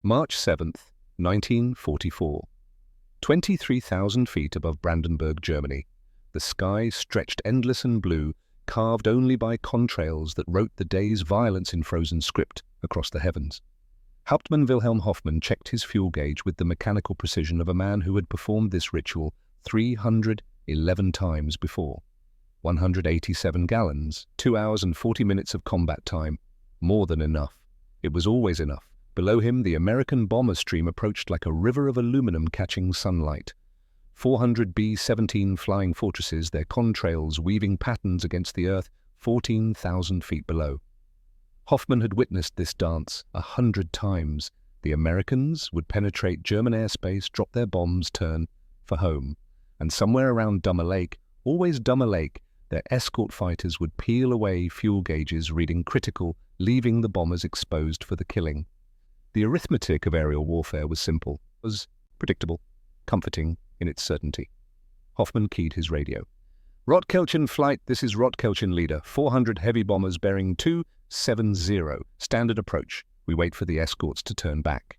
March 7th, 1944. 23,000 feet above Brandenburg, Germany. The sky stretched endless and blue, carved only by contrails that wrote the day's violence in frozen script across the heavens. Hauptmann Wilhelm Hoffmann checked his fuel gauge with the mechanical precision of a man who had performed this ritual 311 times before. 187 gallons, 2 hours and 40 minutes of combat time. More than enough. It was always enough. Below him, the American bomber stream approached like a river of aluminum catching sunlight. 400 B-17 flying fortresses, their contrails weaving patterns against the earth 14,000 feet below. Hoffmann had witnessed this dance 100 times. The Americans would penetrate German airspace, drop their bombs, turn for home. And somewhere around Dummer Lake, always Dummer Lake, their escort fighters would peel away fuel gauges reading critical, leaving the bombers exposed for the killing. The arithmetic of aerial warfare was simple, was predictable, comforting in its certainty. Hoffmann keyed his radio. Rotkelchen flight, this is Rotkelchen leader. 400 heavy bombers bearing 270. Standard approach. We wait for the escorts to turn back.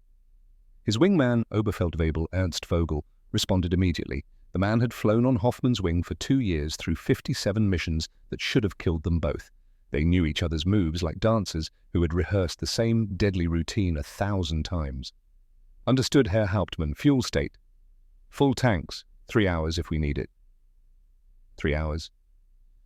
His wingman, Oberfeldwebel Ernst Vogel, responded immediately. The man had flown on Hoffmann's wing for 2 years through 57 missions that should have killed them both. They knew each other's moves like dancers who had rehearsed the same deadly routine 1,000 times. Understood, Herr Hauptmann. Fuel state. Full tanks. 3 hours if we need it. 3 hours.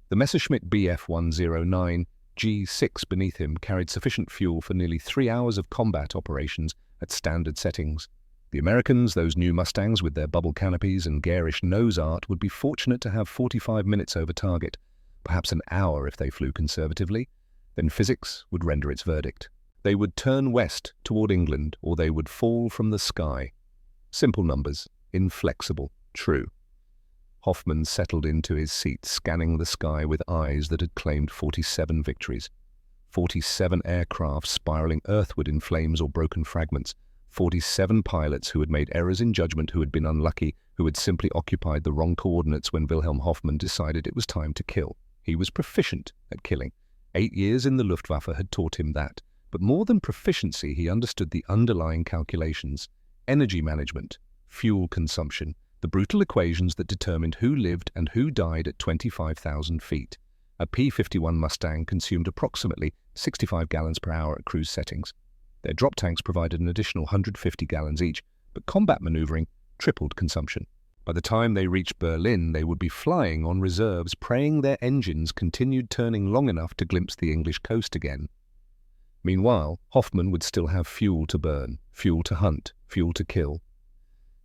The Messerschmitt Bf-109 G6 beneath him carried sufficient fuel for nearly 3 hours of combat operations at standard settings. The Americans, those new Mustangs with their bubble canopies and garish nose art, would be fortunate to have 45 minutes over target. Perhaps an hour if they flew conservatively. Then physics would render its verdict. They would turn west toward England, or they would fall from the sky. Simple numbers, inflexible, true. Hoffmann settled into his seat, scanning the sky with eyes that had claimed 47 victories. 47 aircraft spiraling earthward in flames or broken fragments. 47 pilots who had made errors in judgment, who had been unlucky, who had simply occupied the wrong coordinates when Wilhelm Hoffmann decided it was time to kill. He was proficient at killing. 8 years in the Luftwaffe had taught him that. But more than proficiency, he understood the underlying calculations. Energy management, fuel consumption, the brutal equations that determined who lived and who died at 25,000 feet. A P-51 Mustang consumed approximately 65 gallons per hour at cruise settings. Their drop tanks provided an additional 150 gallons each, but combat maneuvering tripled consumption. By the time they reached Berlin, they would be flying on reserves, praying their engines continued turning long enough to glimpse the English coast again. Meanwhile, Hoffmann would still have fuel to burn, fuel to hunt, fuel to kill.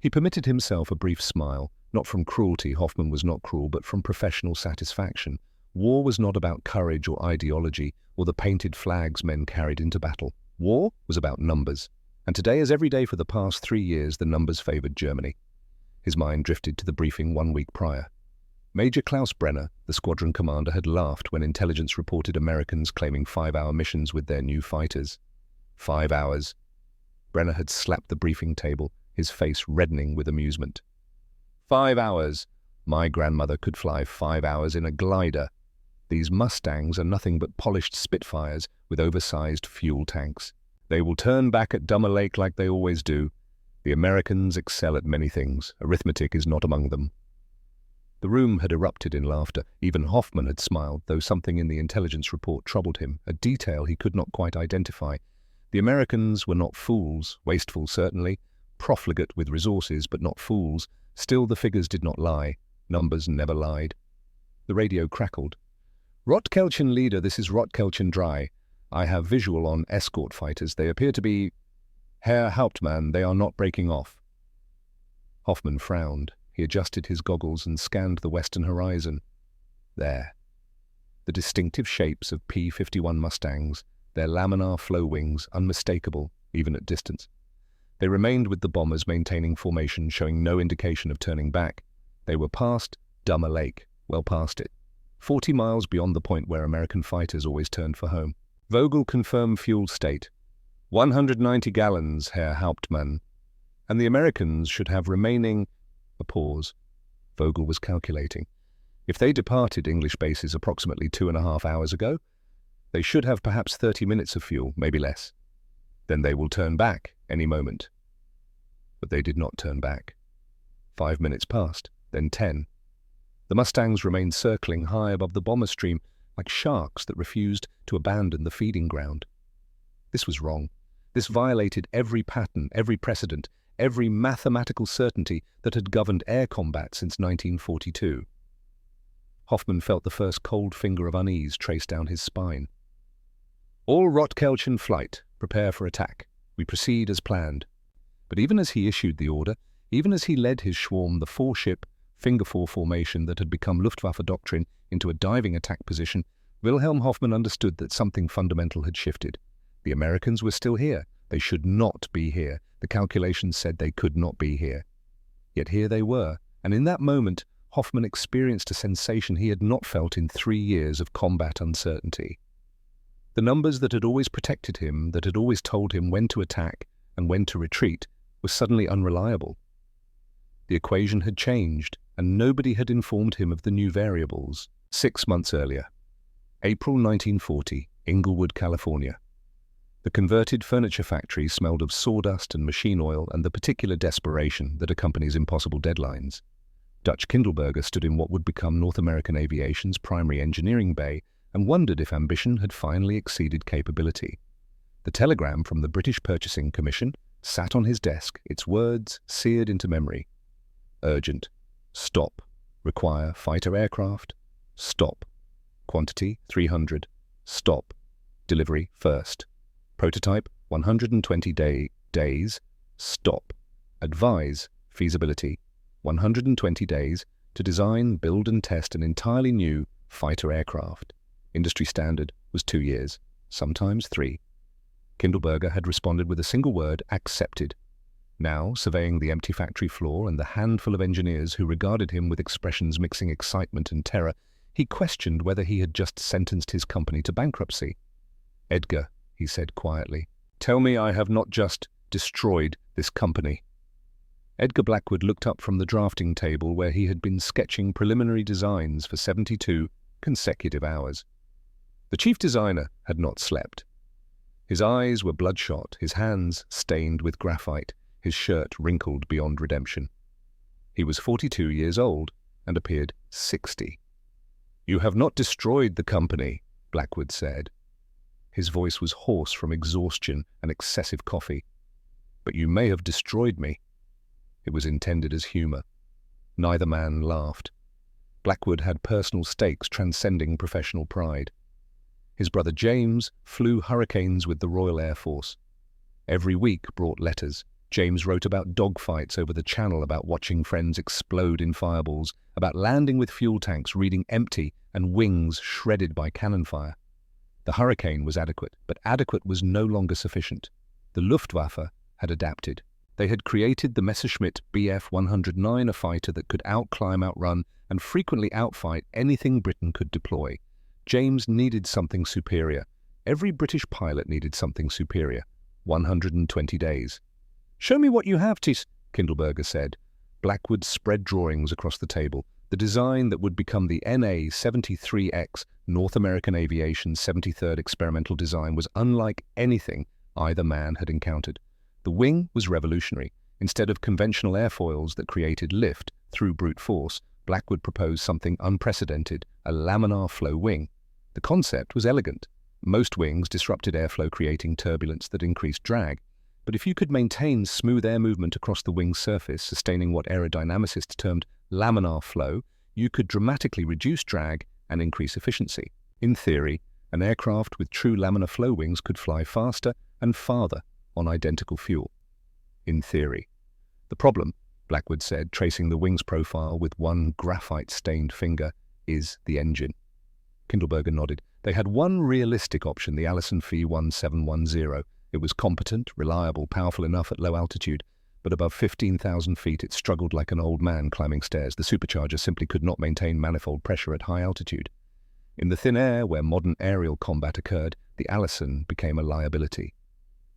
He permitted himself a brief smile, not from cruelty. Hoffmann was not cruel, but from professional satisfaction. War was not about courage or ideology, or the painted flags men carried into battle. War was about numbers. And today, as every day for the past 3 years, the numbers favored Germany. His mind drifted to the briefing 1 week prior. Major Klaus Brenner, the squadron commander, had laughed when intelligence reported Americans claiming 5-hour missions with their new fighters. 5 hours. Brenner had slapped the briefing table, his face reddening with amusement. 5 hours. My grandmother could fly 5 hours in a glider. These Mustangs are nothing but polished Spitfires with oversized fuel tanks. They will turn back at Dummer Lake like they always do. The Americans excel at many things. Arithmetic is not among them. The room had erupted in laughter. Even Hoffmann had smiled, though something in the intelligence report troubled him, a detail he could not quite identify. The Americans were not fools, wasteful certainly, profligate with resources, but not fools. Still, the figures did not lie. Numbers never lied. The radio crackled. Rotkelchen leader, this is Rotkelchen dry. I have visual on escort fighters. They appear to be... Herr Hauptmann, they are not breaking off. Hoffmann frowned. He adjusted his goggles and scanned the western horizon. There. The distinctive shapes of P-51 Mustangs, their laminar flow wings unmistakable, even at distance. They remained with the bombers maintaining formation, showing no indication of turning back. They were past Dummer Lake, well past it. 40 miles beyond the point where American fighters always turned for home. Vogel confirmed fuel state. 190 gallons, Herr Hauptmann. And the Americans should have remaining... A pause. Vogel was calculating. If they departed English bases approximately 2.5 hours ago, they should have perhaps 30 minutes of fuel, maybe less. Then they will turn back, any moment. But they did not turn back. 5 minutes passed, then 10. The Mustangs remained circling high above the bomber stream like sharks that refused to abandon the feeding ground. This was wrong. This violated every pattern, every precedent, every mathematical certainty that had governed air combat since 1942. Hoffman felt the first cold finger of unease trace down his spine. "All Rotkelch in flight. Prepare for attack. We proceed as planned." But even as he issued the order, even as he led his swarm, the four-ship, finger-four formation that had become Luftwaffe doctrine, into a diving attack position, Wilhelm Hoffmann understood that something fundamental had shifted. The Americans were still here. They should not be here. The calculations said they could not be here. Yet here they were, and in that moment, Hoffmann experienced a sensation he had not felt in 3 years of combat uncertainty. The numbers that had always protected him, that had always told him when to attack and when to retreat, were suddenly unreliable. The equation had changed, and nobody had informed him of the new variables. 6 months earlier, April 1940, Inglewood, California. The converted furniture factory smelled of sawdust and machine oil and the particular desperation that accompanies impossible deadlines. Dutch Kindleberger stood in what would become North American Aviation's primary engineering bay and wondered if ambition had finally exceeded capability. The telegram from the British Purchasing Commission sat on his desk, its words seared into memory. Urgent. Stop. Require fighter aircraft. Stop. Quantity 300. Stop. Delivery first. Prototype 120 days. Stop. Advise feasibility 120 days to design, build and test an entirely new fighter aircraft. Industry standard was 2 years, sometimes 3. Kindleberger had responded with a single word, accepted. Now, surveying the empty factory floor and the handful of engineers who regarded him with expressions mixing excitement and terror, he questioned whether he had just sentenced his company to bankruptcy. "Edgar," he said quietly, "tell me I have not just destroyed this company." Edgar Blackwood looked up from the drafting table where he had been sketching preliminary designs for 72 consecutive hours. The chief designer had not slept. His eyes were bloodshot, his hands stained with graphite, his shirt wrinkled beyond redemption. He was 42 years old and appeared 60. "You have not destroyed the company," Blackwood said. His voice was hoarse from exhaustion and excessive coffee. "But you may have destroyed me." It was intended as humor. Neither man laughed. Blackwood had personal stakes transcending professional pride. His brother James flew Hurricanes with the Royal Air Force. Every week brought letters. James wrote about dogfights over the channel, about watching friends explode in fireballs, about landing with fuel tanks reading empty and wings shredded by cannon fire. The Hurricane was adequate, but adequate was no longer sufficient. The Luftwaffe had adapted. They had created the Messerschmitt Bf 109, a fighter that could outclimb, outrun, and frequently outfight anything Britain could deploy. James needed something superior. Every British pilot needed something superior. 120 days. "Show me what you have, Tis," Kindleberger said. Blackwood spread drawings across the table. The design that would become the NA-73X, North American Aviation's 73rd experimental design, was unlike anything either man had encountered. The wing was revolutionary. Instead of conventional airfoils that created lift through brute force, Blackwood proposed something unprecedented, a laminar flow wing. The concept was elegant. Most wings disrupted airflow, creating turbulence that increased drag. But if you could maintain smooth air movement across the wing's surface, sustaining what aerodynamicists termed laminar flow, you could dramatically reduce drag and increase efficiency. In theory, an aircraft with true laminar flow wings could fly faster and farther on identical fuel. In theory. The problem, Blackwood said, tracing the wing's profile with one graphite-stained finger, is the engine. Kindleberger nodded. They had one realistic option, the Allison Phi 1710. It was competent, reliable, powerful enough at low altitude, but above 15,000 feet it struggled like an old man climbing stairs. The supercharger simply could not maintain manifold pressure at high altitude. In the thin air where modern aerial combat occurred, the Allison became a liability.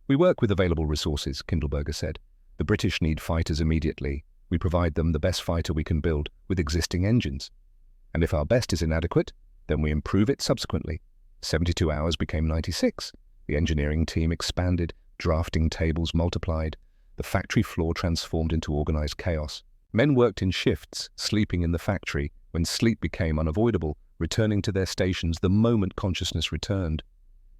"We work with available resources," Kindleberger said. "The British need fighters immediately. We provide them the best fighter we can build with existing engines. And if our best is inadequate, then we improve it subsequently." 72 hours became 96. The engineering team expanded. Drafting tables multiplied. The factory floor transformed into organized chaos. Men worked in shifts, sleeping in the factory, when sleep became unavoidable, returning to their stations the moment consciousness returned.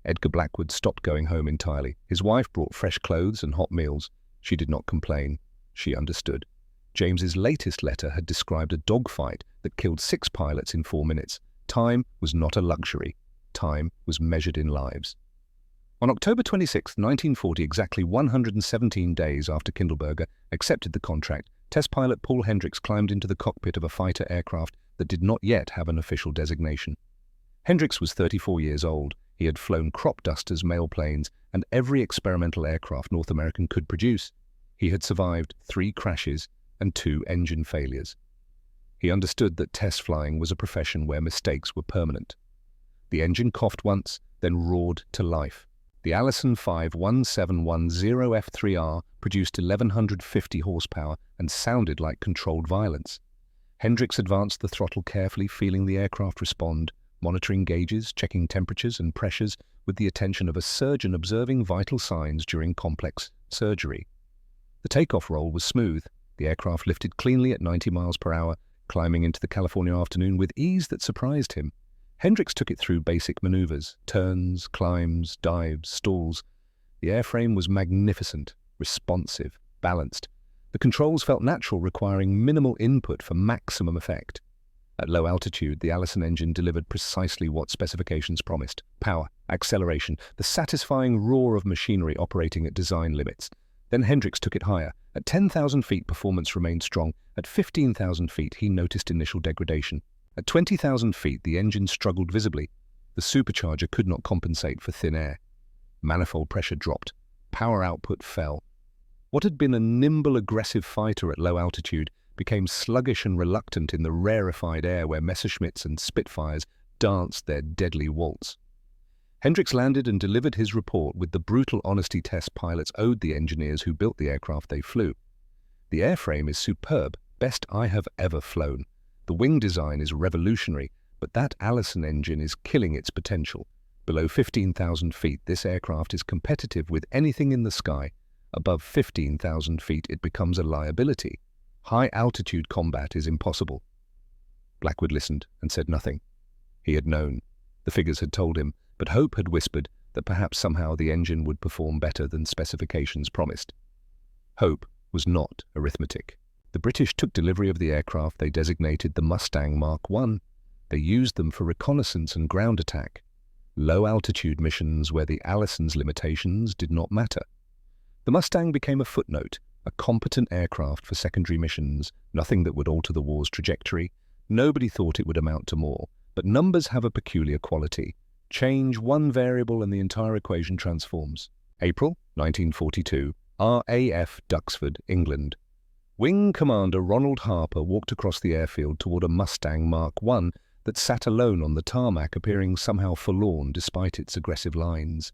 Edgar Blackwood stopped going home entirely. His wife brought fresh clothes and hot meals. She did not complain. She understood. James's latest letter had described a dogfight that killed 6 pilots in 4 minutes. Time was not a luxury. Time was measured in lives. On October 26, 1940, exactly 117 days after Kindleberger accepted the contract, test pilot Paul Hendricks climbed into the cockpit of a fighter aircraft that did not yet have an official designation. Hendricks was 34 years old. He had flown crop dusters, mail planes, and every experimental aircraft North American could produce. He had survived 3 crashes and 2 engine failures. He understood that test flying was a profession where mistakes were permanent. The engine coughed once, then roared to life. The Allison 51710F3R produced 1,150 horsepower and sounded like controlled violence. Hendricks advanced the throttle carefully, feeling the aircraft respond, monitoring gauges, checking temperatures and pressures with the attention of a surgeon observing vital signs during complex surgery. The takeoff roll was smooth. The aircraft lifted cleanly at 90 miles per hour, climbing into the California afternoon with ease that surprised him. Hendricks took it through basic maneuvers, turns, climbs, dives, stalls. The airframe was magnificent, responsive, balanced. The controls felt natural, requiring minimal input for maximum effect. At low altitude, the Allison engine delivered precisely what specifications promised: power, acceleration, the satisfying roar of machinery operating at design limits. Then Hendricks took it higher. At 10,000 feet, performance remained strong. At 15,000 feet, he noticed initial degradation. At 20,000 feet, the engine struggled visibly. The supercharger could not compensate for thin air. Manifold pressure dropped. Power output fell. What had been a nimble, aggressive fighter at low altitude became sluggish and reluctant in the rarefied air where Messerschmitts and Spitfires danced their deadly waltz. Hendricks landed and delivered his report with the brutal honesty test pilots owed the engineers who built the aircraft they flew. The airframe is superb, best I have ever flown. The wing design is revolutionary, but that Allison engine is killing its potential. Below 15,000 feet, this aircraft is competitive with anything in the sky. Above 15,000 feet, it becomes a liability. High-altitude combat is impossible. Blackwood listened and said nothing. He had known. The figures had told him, but hope had whispered that perhaps somehow the engine would perform better than specifications promised. Hope was not arithmetic. The British took delivery of the aircraft they designated the Mustang Mark I. They used them for reconnaissance and ground attack. Low-altitude missions where the Allison's limitations did not matter. The Mustang became a footnote, a competent aircraft for secondary missions, nothing that would alter the war's trajectory. Nobody thought it would amount to more, but numbers have a peculiar quality. Change one variable and the entire equation transforms. April 1942, RAF Duxford, England. Wing Commander Ronald Harper walked across the airfield toward a Mustang Mark I that sat alone on the tarmac, appearing somehow forlorn despite its aggressive lines.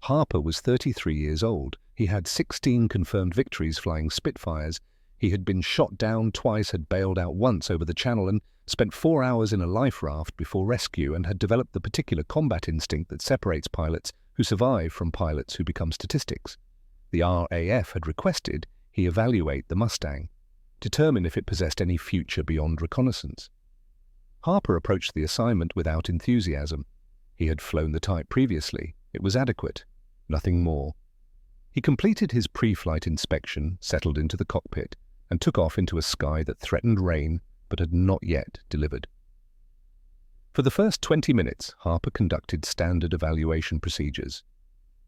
Harper was 33 years old. He had 16 confirmed victories flying Spitfires. He had been shot down twice, had bailed out once over the Channel, and spent 4 hours in a life raft before rescue, and had developed the particular combat instinct that separates pilots who survive from pilots who become statistics. The RAF had requested he evaluate the Mustang, determine if it possessed any future beyond reconnaissance. Harper approached the assignment without enthusiasm. He had flown the type previously. It was adequate, nothing more. He completed his pre-flight inspection, settled into the cockpit, and took off into a sky that threatened rain but had not yet delivered. For the first 20 minutes, Harper conducted standard evaluation procedures.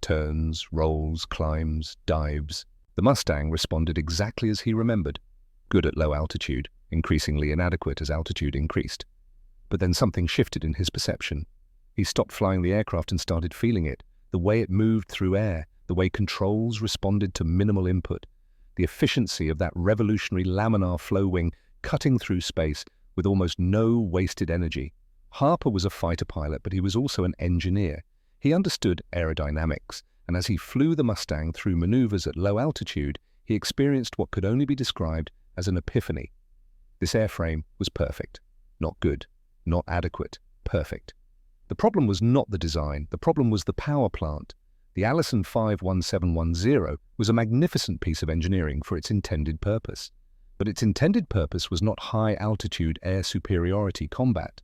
Turns, rolls, climbs, dives. The Mustang responded exactly as he remembered. Good at low altitude, increasingly inadequate as altitude increased. But then something shifted in his perception. He stopped flying the aircraft and started feeling it, the way it moved through air, the way controls responded to minimal input, the efficiency of that revolutionary laminar flow wing cutting through space with almost no wasted energy. Harper was a fighter pilot, but he was also an engineer. He understood aerodynamics, and as he flew the Mustang through maneuvers at low altitude, he experienced what could only be described as an epiphany. This airframe was perfect. Not good, not adequate, perfect. The problem was not the design, the problem was the power plant. The Allison 51710 was a magnificent piece of engineering for its intended purpose. But its intended purpose was not high-altitude air superiority combat.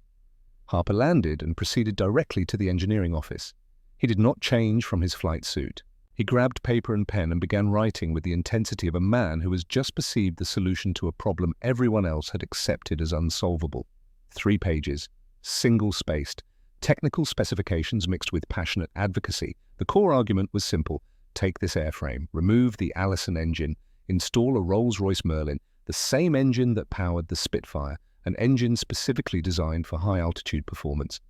Harper landed and proceeded directly to the engineering office. He did not change from his flight suit. He grabbed paper and pen and began writing with the intensity of a man who has just perceived the solution to a problem everyone else had accepted as unsolvable. 3 pages, single-spaced, technical specifications mixed with passionate advocacy. The core argument was simple. Take this airframe, remove the Allison engine, install a Rolls-Royce Merlin, the same engine that powered the Spitfire, an engine specifically designed for high-altitude performance.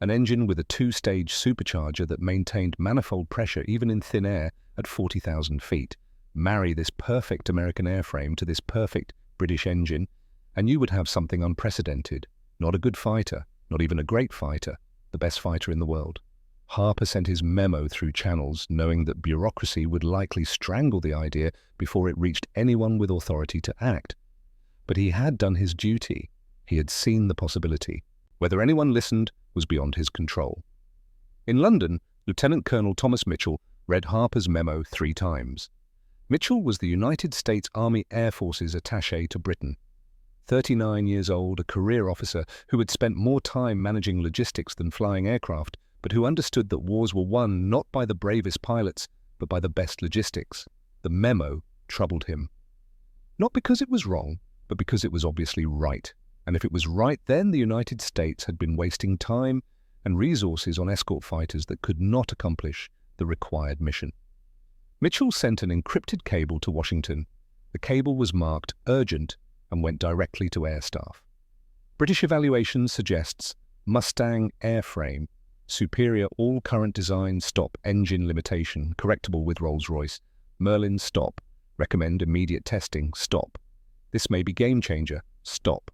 An engine with a 2-stage supercharger that maintained manifold pressure even in thin air at 40,000 feet. Marry this perfect American airframe to this perfect British engine, and you would have something unprecedented. Not a good fighter, not even a great fighter, the best fighter in the world. Harper sent his memo through channels, knowing that bureaucracy would likely strangle the idea before it reached anyone with authority to act. But he had done his duty. He had seen the possibility. Whether anyone listened was beyond his control. In London, Lieutenant Colonel Thomas Mitchell read Harper's memo 3 times. Mitchell was the United States Army Air Force's attaché to Britain. 39 years old, a career officer who had spent more time managing logistics than flying aircraft, but who understood that wars were won not by the bravest pilots, but by the best logistics. The memo troubled him. Not because it was wrong, but because it was obviously right. And if it was right, then the United States had been wasting time and resources on escort fighters that could not accomplish the required mission. Mitchell sent an encrypted cable to Washington. The cable was marked urgent and went directly to air staff. British evaluation suggests Mustang airframe, superior all current design, stop, engine limitation, correctable with Rolls-Royce, Merlin, stop, recommend immediate testing, stop. This may be game changer, stop.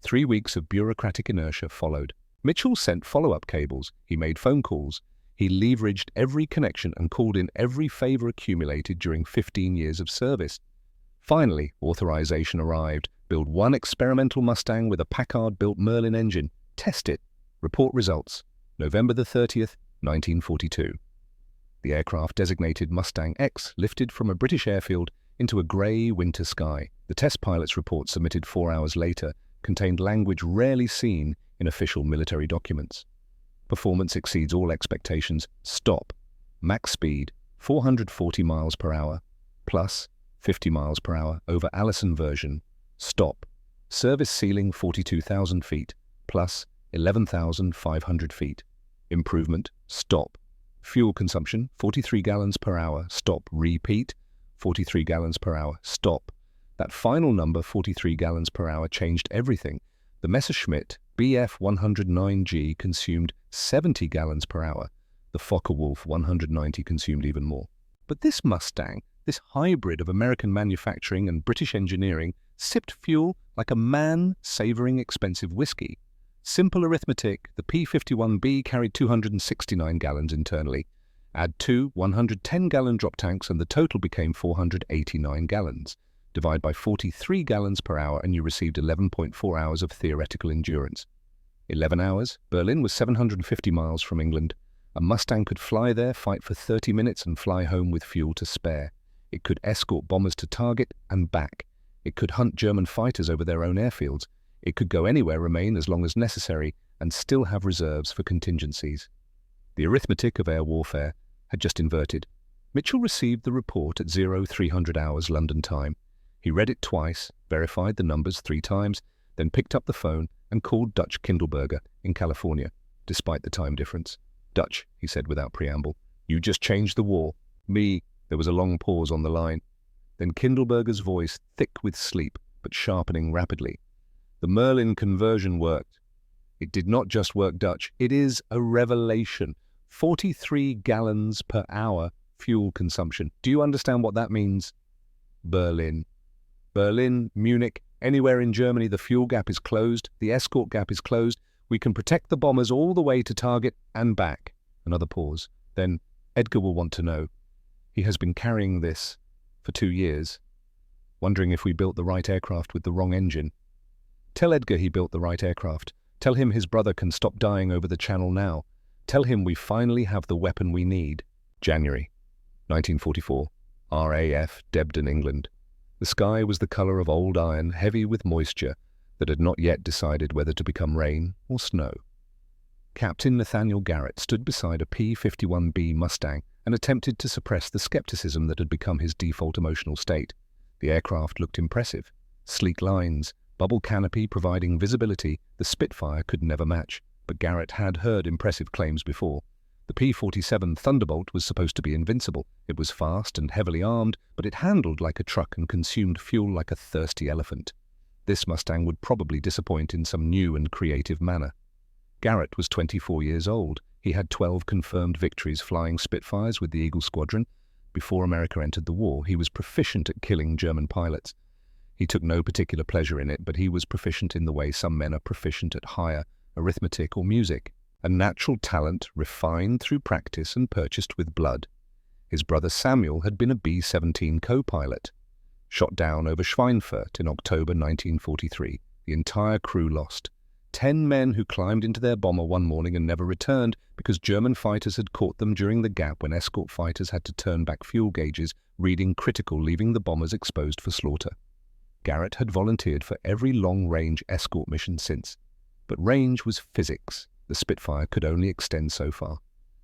3 weeks of bureaucratic inertia followed. Mitchell sent follow-up cables. He made phone calls. He leveraged every connection and called in every favor accumulated during 15 years of service. Finally, authorization arrived. Build 1 experimental Mustang with a Packard-built Merlin engine. Test it. Report results. November the 30th, 1942. The aircraft, designated Mustang X, lifted from a British airfield into a grey winter sky. The test pilot's report, submitted 4 hours later, contained language rarely seen in official military documents. Performance exceeds all expectations. Stop. Max speed, 440 miles per hour, plus 50 miles per hour over Allison version. Stop. Service ceiling 42,000 feet, plus 11,500 feet. Improvement. Stop. Fuel consumption, 43 gallons per hour. Stop. Repeat. 43 gallons per hour. Stop. That final number, 43 gallons per hour, changed everything. The Messerschmitt Bf 109G consumed 70 gallons per hour. The Focke-Wulf 190 consumed even more. But this Mustang, this hybrid of American manufacturing and British engineering, sipped fuel like a man savoring expensive whiskey. Simple arithmetic, the P-51B carried 269 gallons internally. Add 2 110-gallon drop tanks and the total became 489 gallons. Divide by 43 gallons per hour and you received 11.4 hours of theoretical endurance. 11 hours, Berlin was 750 miles from England. A Mustang could fly there, fight for 30 minutes and fly home with fuel to spare. It could escort bombers to target and back. It could hunt German fighters over their own airfields. It could go anywhere, remain as long as necessary, and still have reserves for contingencies. The arithmetic of air warfare had just inverted. Mitchell received the report at 0300 hours London time. He read it twice, verified the numbers 3 times, then picked up the phone and called Dutch Kindleberger in California, despite the time difference. "Dutch," he said without preamble, "you just changed the war." "Me." There was a long pause on the line. Then Kindleberger's voice, thick with sleep, but sharpening rapidly. "The Merlin conversion worked." "It did not just work, Dutch. It is a revelation. 43 gallons per hour fuel consumption. Do you understand what that means?" Berlin. Berlin, Munich, anywhere in Germany, the fuel gap is closed, the escort gap is closed. We can protect the bombers all the way to target and back. Another pause. Then, Edgar will want to know. He has been carrying this for 2 years, wondering if we built the right aircraft with the wrong engine. Tell Edgar he built the right aircraft. Tell him his brother can stop dying over the channel now. Tell him we finally have the weapon we need. January 1944, RAF, Debden, England. The sky was the colour of old iron, heavy with moisture that had not yet decided whether to become rain or snow. Captain Nathaniel Garrett stood beside a P-51B Mustang and attempted to suppress the skepticism that had become his default emotional state. The aircraft looked impressive. Sleek lines, bubble canopy providing visibility the Spitfire could never match, but Garrett had heard impressive claims before. The P-47 Thunderbolt was supposed to be invincible. It was fast and heavily armed, but it handled like a truck and consumed fuel like a thirsty elephant. This Mustang would probably disappoint in some new and creative manner. Garrett was 24 years old. He had 12 confirmed victories flying Spitfires with the Eagle Squadron. Before America entered the war, he was proficient at killing German pilots. He took no particular pleasure in it, but he was proficient in the way some men are proficient at higher, arithmetic or music. A natural talent refined through practice and purchased with blood. His brother Samuel had been a B-17 co-pilot. Shot down over Schweinfurt in October 1943, the entire crew lost. 10 men who climbed into their bomber one morning and never returned because German fighters had caught them during the gap when escort fighters had to turn back fuel gauges, reading critical, leaving the bombers exposed for slaughter. Garrett had volunteered for every long-range escort mission since. But range was physics. The Spitfire could only extend so far.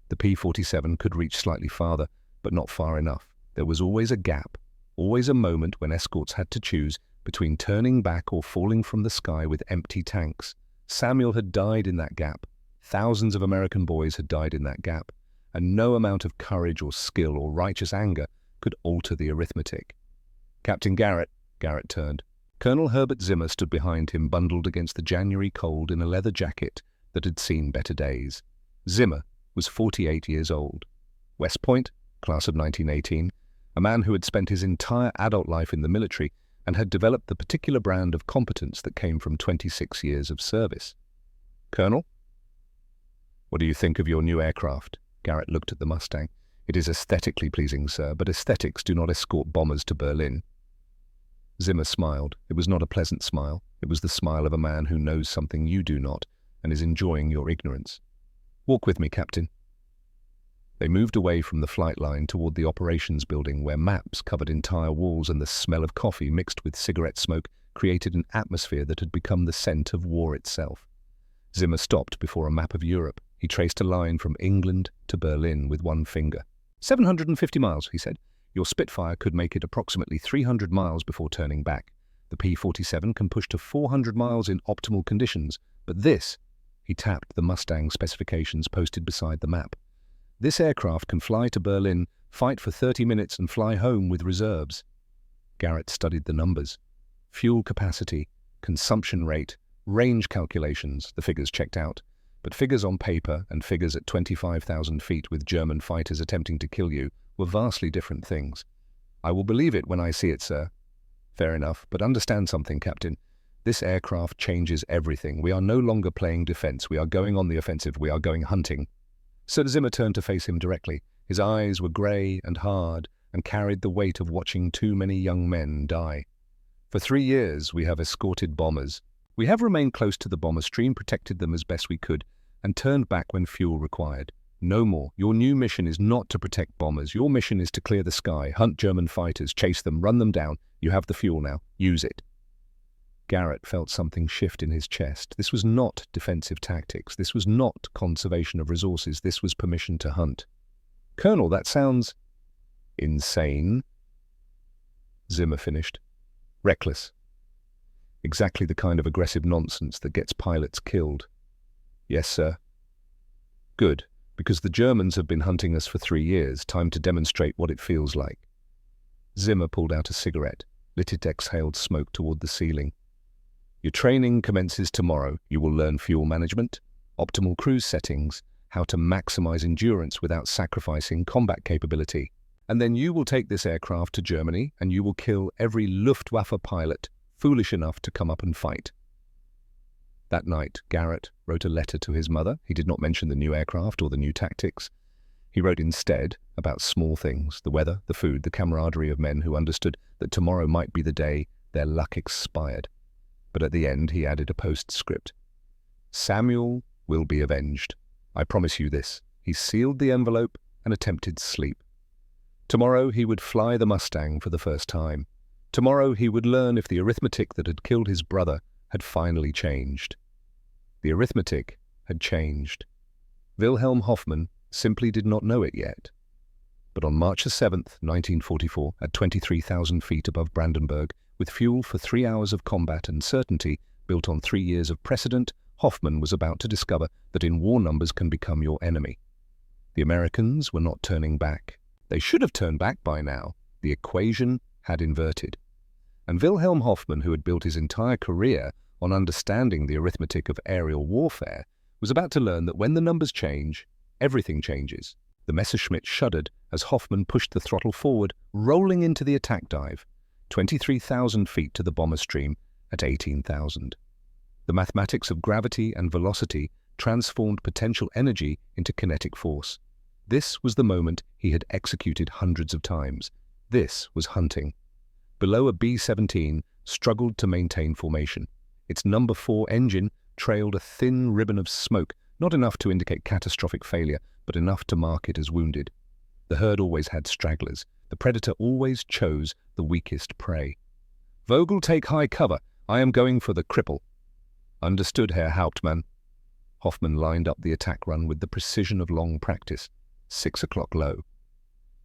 The P-47 could reach slightly farther, but not far enough. There was always a gap, always a moment when escorts had to choose between turning back or falling from the sky with empty tanks. Samuel had died in that gap. Thousands of American boys had died in that gap, and no amount of courage or skill or righteous anger could alter the arithmetic. Captain Garrett, Garrett turned. Colonel Herbert Zimmer stood behind him, bundled against the January cold in a leather jacket that had seen better days. Zimmer was 48 years old. West Point, class of 1918, a man who had spent his entire adult life in the military and had developed the particular brand of competence that came from 26 years of service. Colonel? What do you think of your new aircraft? Garrett looked at the Mustang. It is aesthetically pleasing, sir, but aesthetics do not escort bombers to Berlin. Zimmer smiled. It was not a pleasant smile. It was the smile of a man who knows something you do not and is enjoying your ignorance. Walk with me, Captain. They moved away from the flight line toward the operations building where maps covered entire walls and the smell of coffee mixed with cigarette smoke created an atmosphere that had become the scent of war itself. Zimmer stopped before a map of Europe. He traced a line from England to Berlin with one finger. 750 miles, he said. Your Spitfire could make it approximately 300 miles before turning back. The P-47 can push to 400 miles in optimal conditions, but this, he tapped the Mustang specifications posted beside the map. This aircraft can fly to Berlin, fight for 30 minutes and fly home with reserves. Garrett studied the numbers. Fuel capacity, consumption rate, range calculations, the figures checked out. But figures on paper and figures at 25,000 feet with German fighters attempting to kill you were vastly different things. I will believe it when I see it, sir. Fair enough, but understand something, Captain. This aircraft changes everything. We are no longer playing defense. We are going on the offensive. We are going hunting. Sir Zimmer turned to face him directly. His eyes were grey and hard and carried the weight of watching too many young men die. For 3 years, we have escorted bombers. We have remained close to the bomber stream, protected them as best we could, and turned back when fuel required. No more. Your new mission is not to protect bombers. Your mission is to clear the sky, hunt German fighters, chase them, run them down. You have the fuel now. Use it. Garrett felt something shift in his chest. This was not defensive tactics. This was not conservation of resources. This was permission to hunt. Colonel, that sounds insane. Zimmer finished. Reckless. Exactly the kind of aggressive nonsense that gets pilots killed. Yes, sir. Good, because the Germans have been hunting us for 3 years. Time to demonstrate what it feels like. Zimmer pulled out a cigarette, lit it, exhaled smoke toward the ceiling. Your training commences tomorrow. You will learn fuel management, optimal cruise settings, how to maximize endurance without sacrificing combat capability. And then you will take this aircraft to Germany and you will kill every Luftwaffe pilot foolish enough to come up and fight. That night, Garrett wrote a letter to his mother. He did not mention the new aircraft or the new tactics. He wrote instead about small things, the weather, the food, the camaraderie of men who understood that tomorrow might be the day their luck expired. But at the end, he added a postscript. Samuel will be avenged. I promise you this. He sealed the envelope and attempted sleep. Tomorrow he would fly the Mustang for the first time. Tomorrow he would learn if the arithmetic that had killed his brother had finally changed. The arithmetic had changed. Wilhelm Hoffmann simply did not know it yet. But on March 7th, 1944, at 23,000 feet above Brandenburg, with fuel for 3 hours of combat and certainty built on 3 years of precedent, Hoffmann was about to discover that in war numbers can become your enemy. The Americans were not turning back. They should have turned back by now. The equation had inverted. And Wilhelm Hoffmann, who had built his entire career on understanding the arithmetic of aerial warfare, was about to learn that when the numbers change, everything changes. The Messerschmitt shuddered as Hoffmann pushed the throttle forward, rolling into the attack dive, 23,000 feet to the bomber stream at 18,000. The mathematics of gravity and velocity transformed potential energy into kinetic force. This was the moment he had executed hundreds of times. This was hunting. Below, a B-17 struggled to maintain formation. Its number 4 engine trailed a thin ribbon of smoke, not enough to indicate catastrophic failure, but enough to mark it as wounded. The herd always had stragglers. The predator always chose the weakest prey. "Vogel, take high cover. I am going for the cripple." "Understood, Herr Hauptmann." Hoffmann lined up the attack run with the precision of long practice. 6 o'clock low.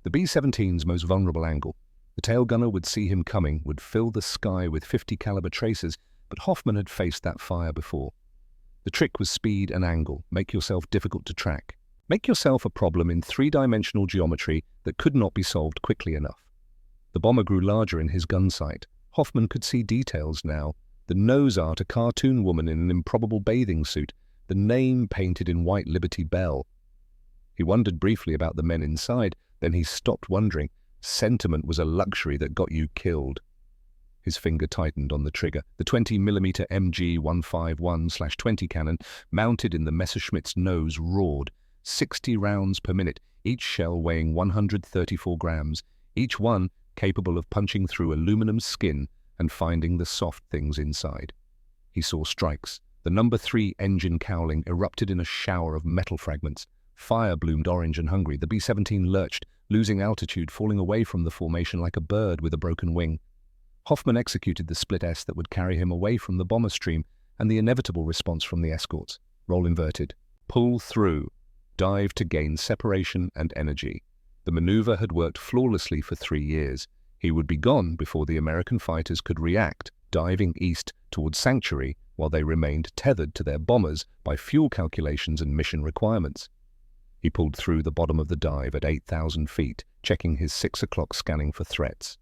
The B-17's most vulnerable angle. The tail gunner would see him coming, would fill the sky with 50 caliber tracers, but Hoffmann had faced that fire before. The trick was speed and angle. Make yourself difficult to track. Make yourself a problem in 3-dimensional geometry that could not be solved quickly enough. The bomber grew larger in his gun sight. Hoffmann could see details now. The nose art, a cartoon woman in an improbable bathing suit. The name painted in white Liberty Bell. He wondered briefly about the men inside, then he stopped wondering. Sentiment was a luxury that got you killed. His finger tightened on the trigger. The 20mm MG-151/20 cannon, mounted in the Messerschmitt's nose, roared. 60 rounds per minute, each shell weighing 134 grams, each one capable of punching through aluminum skin and finding the soft things inside. He saw strikes. The number 3 engine cowling erupted in a shower of metal fragments. Fire bloomed orange and hungry. The B-17 lurched, losing altitude, falling away from the formation like a bird with a broken wing. Hoffmann executed the split S that would carry him away from the bomber stream and the inevitable response from the escorts. Roll inverted. Pull through. Dive to gain separation and energy. The maneuver had worked flawlessly for 3 years. He would be gone before the American fighters could react, diving east towards Sanctuary while they remained tethered to their bombers by fuel calculations and mission requirements. He pulled through the bottom of the dive at 8,000 feet, checking his 6 o'clock scanning for threats.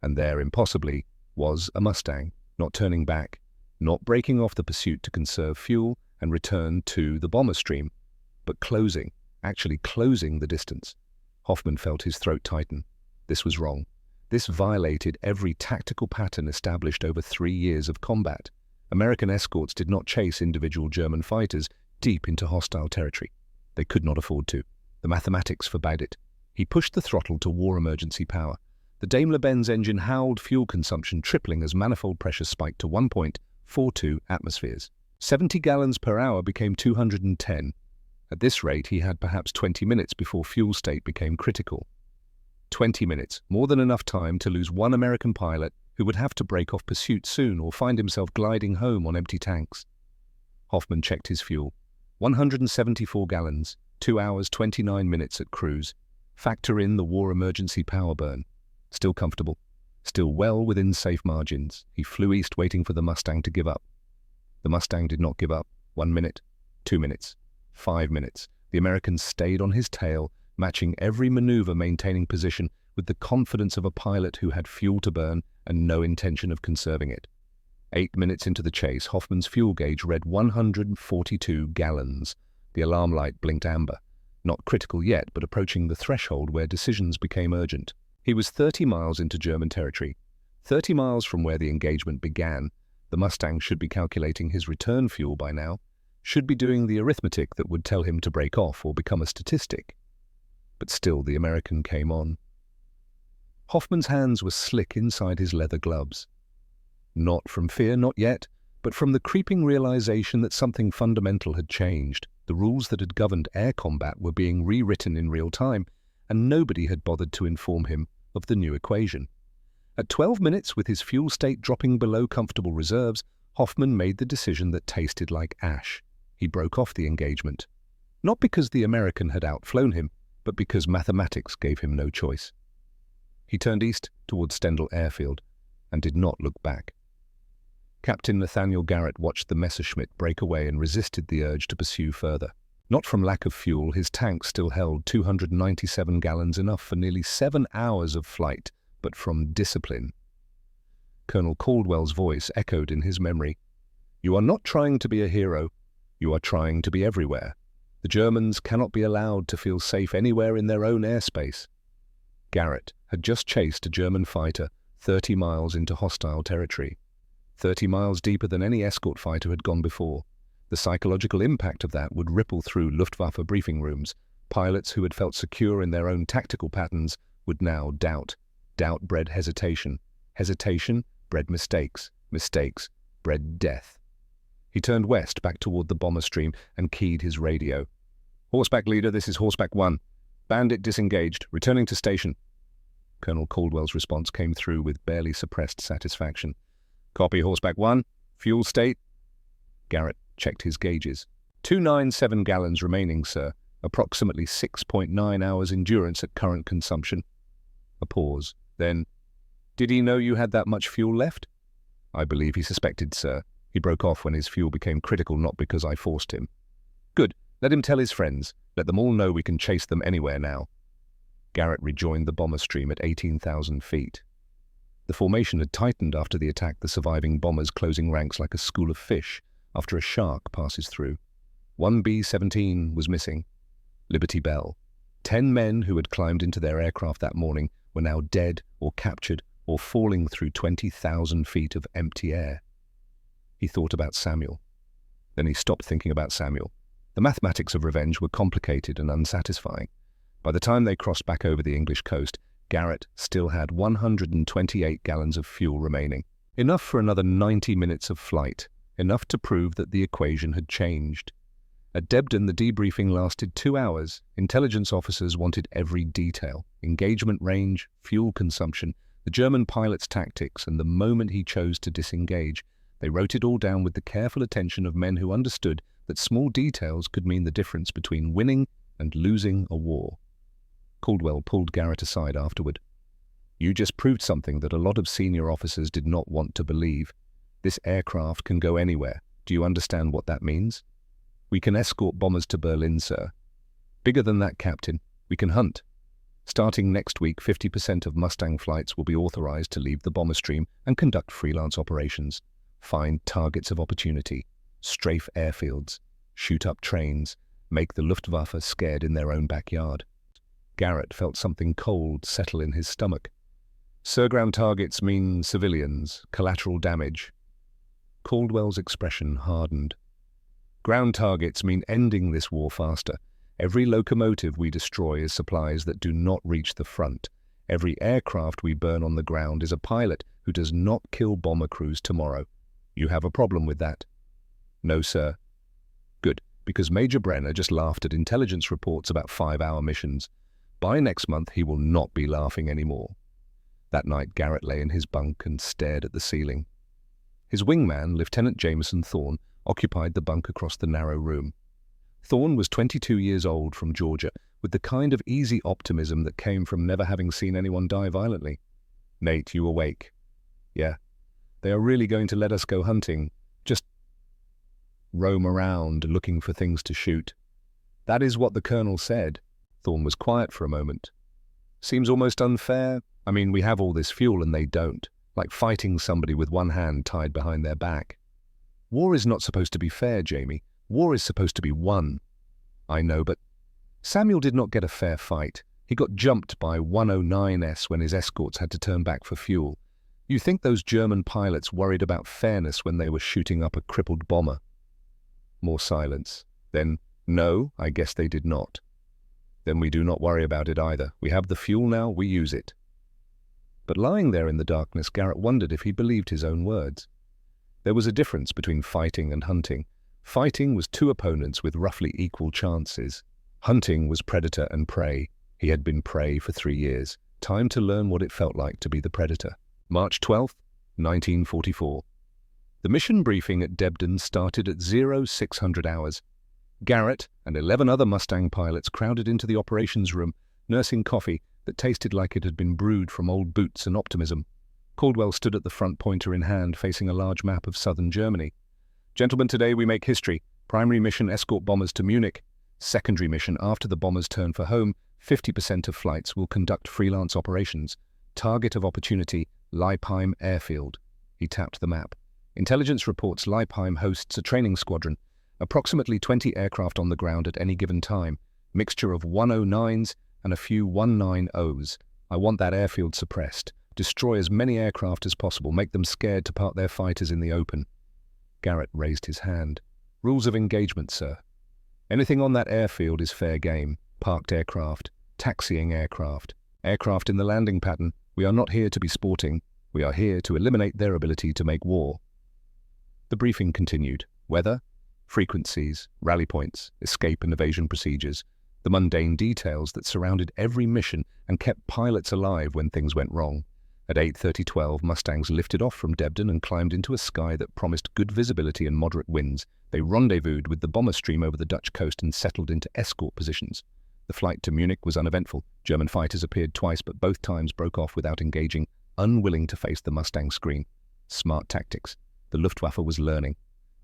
And there, impossibly, was a Mustang, not turning back, not breaking off the pursuit to conserve fuel and return to the bomber stream, but closing, actually closing the distance. Hoffmann felt his throat tighten. This was wrong. This violated every tactical pattern established over 3 years of combat. American escorts did not chase individual German fighters deep into hostile territory. They could not afford to. The mathematics forbade it. He pushed the throttle to war emergency power. The Daimler-Benz engine howled, fuel consumption tripling as manifold pressure spiked to 1.42 atmospheres. 70 gallons per hour became 210. At this rate, he had perhaps 20 minutes before fuel state became critical. 20 minutes, more than enough time to lose one American pilot who would have to break off pursuit soon or find himself gliding home on empty tanks. Hoffmann checked his fuel. 174 gallons, 2 hours 29 minutes at cruise. Factor in the war emergency power burn. Still comfortable, still well within safe margins. He flew east waiting for the Mustang to give up. The Mustang did not give up. 1 minute, 2 minutes, 5 minutes. The American stayed on his tail, matching every maneuver, maintaining position with the confidence of a pilot who had fuel to burn and no intention of conserving it. 8 minutes into the chase, Hoffmann's fuel gauge read 142 gallons. The alarm light blinked amber. Not critical yet, but approaching the threshold where decisions became urgent. He was 30 miles into German territory. 30 miles from where the engagement began. The Mustang should be calculating his return fuel by now, should be doing the arithmetic that would tell him to break off or become a statistic. But still the American came on. Hoffmann's hands were slick inside his leather gloves. Not from fear, not yet, but from the creeping realization that something fundamental had changed. The rules that had governed air combat were being rewritten in real time, and nobody had bothered to inform him of the new equation. At 12 minutes, with his fuel state dropping below comfortable reserves, Hoffman made the decision that tasted like ash. He broke off the engagement. Not because the American had outflown him, but because mathematics gave him no choice. He turned east towards Stendal Airfield and did not look back. Captain Nathaniel Garrett watched the Messerschmitt break away and resisted the urge to pursue further. Not from lack of fuel, his tank still held 297 gallons, enough for nearly 7 hours of flight, but from discipline. Colonel Caldwell's voice echoed in his memory. "You are not trying to be a hero. You are trying to be everywhere. The Germans cannot be allowed to feel safe anywhere in their own airspace." Garrett had just chased a German fighter 30 miles into hostile territory, 30 miles deeper than any escort fighter had gone before. The psychological impact of that would ripple through Luftwaffe briefing rooms. Pilots who had felt secure in their own tactical patterns would now doubt. Doubt bred hesitation. Hesitation bred mistakes. Mistakes bred death. He turned west back toward the bomber stream and keyed his radio. "Horseback leader, this is Horseback 1. Bandit disengaged, returning to station." Colonel Caldwell's response came through with barely suppressed satisfaction. "Copy, Horseback 1. Fuel state?" Garrett checked his gauges. 297 gallons remaining, sir. Approximately 6.9 hours endurance at current consumption. A pause. Then, "Did he know you had that much fuel left?" "I believe he suspected, sir. He broke off when his fuel became critical, not because I forced him." "Good. Let him tell his friends. Let them all know we can chase them anywhere now." Garrett rejoined the bomber stream at 18,000 feet. The formation had tightened after the attack, the surviving bombers closing ranks like a school of fish after a shark passes through. One B-17 was missing. Liberty Bell. 10 men who had climbed into their aircraft that morning were now dead or captured or falling through 20,000 feet of empty air. He thought about Samuel. Then he stopped thinking about Samuel. The mathematics of revenge were complicated and unsatisfying. By the time they crossed back over the English coast, Garrett still had 128 gallons of fuel remaining. Enough for another 90 minutes of flight. Enough to prove that the equation had changed. At Debden, the debriefing lasted 2 hours. Intelligence officers wanted every detail: engagement range, fuel consumption, the German pilot's tactics, and the moment he chose to disengage. They wrote it all down with the careful attention of men who understood that small details could mean the difference between winning and losing a war. Caldwell pulled Garrett aside afterward. "You just proved something that a lot of senior officers did not want to believe. This aircraft can go anywhere. Do you understand what that means? We can escort bombers to Berlin, sir. Bigger than that, Captain. We can hunt. Starting next week, 50% of Mustang flights will be authorized to leave the bomber stream and conduct freelance operations. Find targets of opportunity, strafe airfields, shoot up trains, make the Luftwaffe scared in their own backyard." Garrett felt something cold settle in his stomach. "Sir, ground targets mean civilians, collateral damage." Caldwell's expression hardened. "Ground targets mean ending this war faster. Every locomotive we destroy is supplies that do not reach the front. Every aircraft we burn on the ground is a pilot who does not kill bomber crews tomorrow. You have a problem with that?" "No, sir." "Good, because Major Brenner just laughed at intelligence reports about 5-hour missions. By next month, he will not be laughing anymore." That night, Garrett lay in his bunk and stared at the ceiling. His wingman, Lieutenant Jameson Thorne, occupied the bunk across the narrow room. Thorne was 22 years old, from Georgia, with the kind of easy optimism that came from never having seen anyone die violently. "Nate, you awake?" "Yeah." "They are really going to let us go hunting? Just roam around looking for things to shoot?" "That is what the colonel said." Thorne was quiet for a moment. "Seems almost unfair. I mean, we have all this fuel and they don't. Like fighting somebody with one hand tied behind their back." "War is not supposed to be fair, Jamie. War is supposed to be won." "I know, but Samuel did not get a fair fight. He got jumped by 109s when his escorts had to turn back for fuel. You think those German pilots worried about fairness when they were shooting up a crippled bomber?" More silence. Then, "No, I guess they did not." "Then we do not worry about it either. We have the fuel now, we use it." But lying there in the darkness, Garrett wondered if he believed his own words. There was a difference between fighting and hunting. Fighting was two opponents with roughly equal chances. Hunting was predator and prey. He had been prey for 3 years. Time to learn what it felt like to be the predator. March 12th, 1944. The mission briefing at Debden started at 0600 hours. Garrett and 11 other Mustang pilots crowded into the operations room, nursing coffee that tasted like it had been brewed from old boots and optimism. Caldwell stood at the front, pointer in hand, facing a large map of southern Germany. "Gentlemen, today we make history. Primary mission, escort bombers to Munich. Secondary mission, after the bombers turn for home, 50% of flights will conduct freelance operations. Target of opportunity, Leipheim Airfield." He tapped the map. "Intelligence reports Leipheim hosts a training squadron. Approximately 20 aircraft on the ground at any given time. Mixture of 109s and a few 190s. I want that airfield suppressed. Destroy as many aircraft as possible. Make them scared to park their fighters in the open." Garrett raised his hand. "Rules of engagement, sir. Anything on that airfield is fair game. Parked aircraft, taxiing aircraft, aircraft in the landing pattern. We are not here to be sporting. We are here to eliminate their ability to make war." The briefing continued. Weather, frequencies, rally points, escape and evasion procedures, the mundane details that surrounded every mission and kept pilots alive when things went wrong. At 8:30-12, Mustangs lifted off from Debden and climbed into a sky that promised good visibility and moderate winds. They rendezvoused with the bomber stream over the Dutch coast and settled into escort positions. The flight to Munich was uneventful. German fighters appeared twice, but both times broke off without engaging, unwilling to face the Mustang screen. Smart tactics. The Luftwaffe was learning.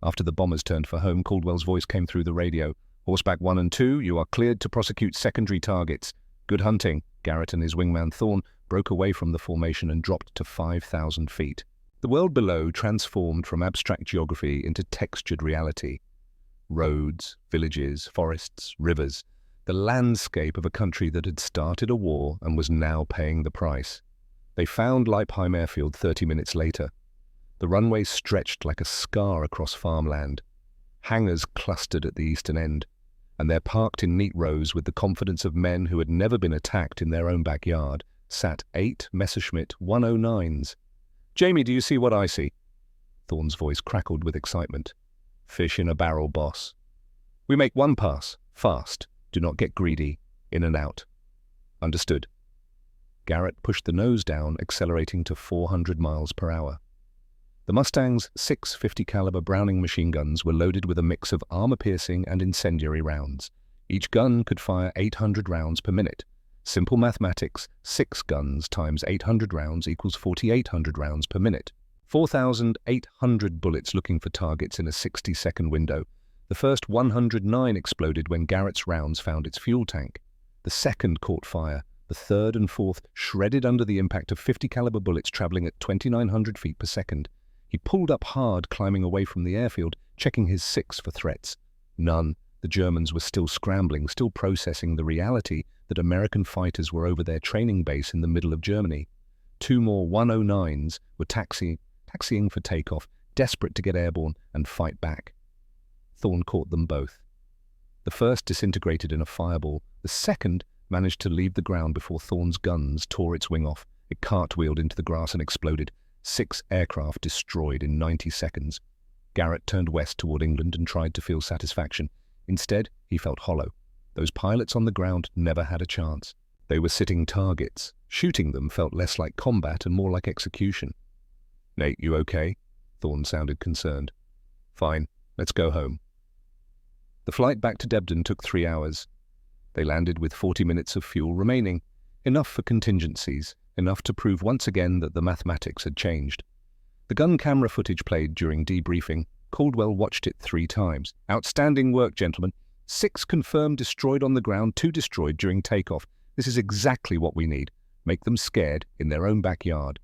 After the bombers turned for home, Caldwell's voice came through the radio. "Horseback 1 and 2, you are cleared to prosecute secondary targets. Good hunting." Garrett and his wingman Thorne broke away from the formation and dropped to 5,000 feet. The world below transformed from abstract geography into textured reality. Roads, villages, forests, rivers. The landscape of a country that had started a war and was now paying the price. They found Leipheim Airfield 30 minutes later. The runway stretched like a scar across farmland. Hangars clustered at the eastern end, and there, parked in neat rows with the confidence of men who had never been attacked in their own backyard, sat 8 Messerschmitt 109s. "Jamie, do you see what I see?" Thorne's voice crackled with excitement. "Fish in a barrel, boss. We make one pass, fast. Do not get greedy. In and out." "Understood." Garrett pushed the nose down, accelerating to 400 miles per hour. The Mustang's 650 caliber Browning machine guns were loaded with a mix of armor-piercing and incendiary rounds. Each gun could fire 800 rounds per minute. Simple mathematics, 6 guns times 800 rounds equals 4,800 rounds per minute. 4,800 bullets looking for targets in a 60-second window. The first 109 exploded when Garrett's rounds found its fuel tank. The second caught fire. The third and fourth shredded under the impact of 50 caliber bullets traveling at 2,900 feet per second. He pulled up hard, climbing away from the airfield, checking his 6 for threats. None. The Germans were still scrambling, still processing the reality that American fighters were over their training base in the middle of Germany. 2 more 109s were taxiing for takeoff, desperate to get airborne and fight back. Thorne caught them both. The first disintegrated in a fireball. The second managed to leave the ground before Thorne's guns tore its wing off. It cartwheeled into the grass and exploded. 6 aircraft destroyed in 90 seconds. Garrett turned west toward England and tried to feel satisfaction. Instead, he felt hollow. Those pilots on the ground never had a chance. They were sitting targets. Shooting them felt less like combat and more like execution. "Nate, you okay?" Thorne sounded concerned. "Fine. Let's go home." The flight back to Debden took 3 hours. They landed with 40 minutes of fuel remaining, enough for contingencies, enough to prove once again that the mathematics had changed. The gun camera footage played during debriefing. Caldwell watched it 3 times. "Outstanding work, gentlemen. 6 confirmed destroyed on the ground, 2 destroyed during takeoff. This is exactly what we need. Make them scared in their own backyard."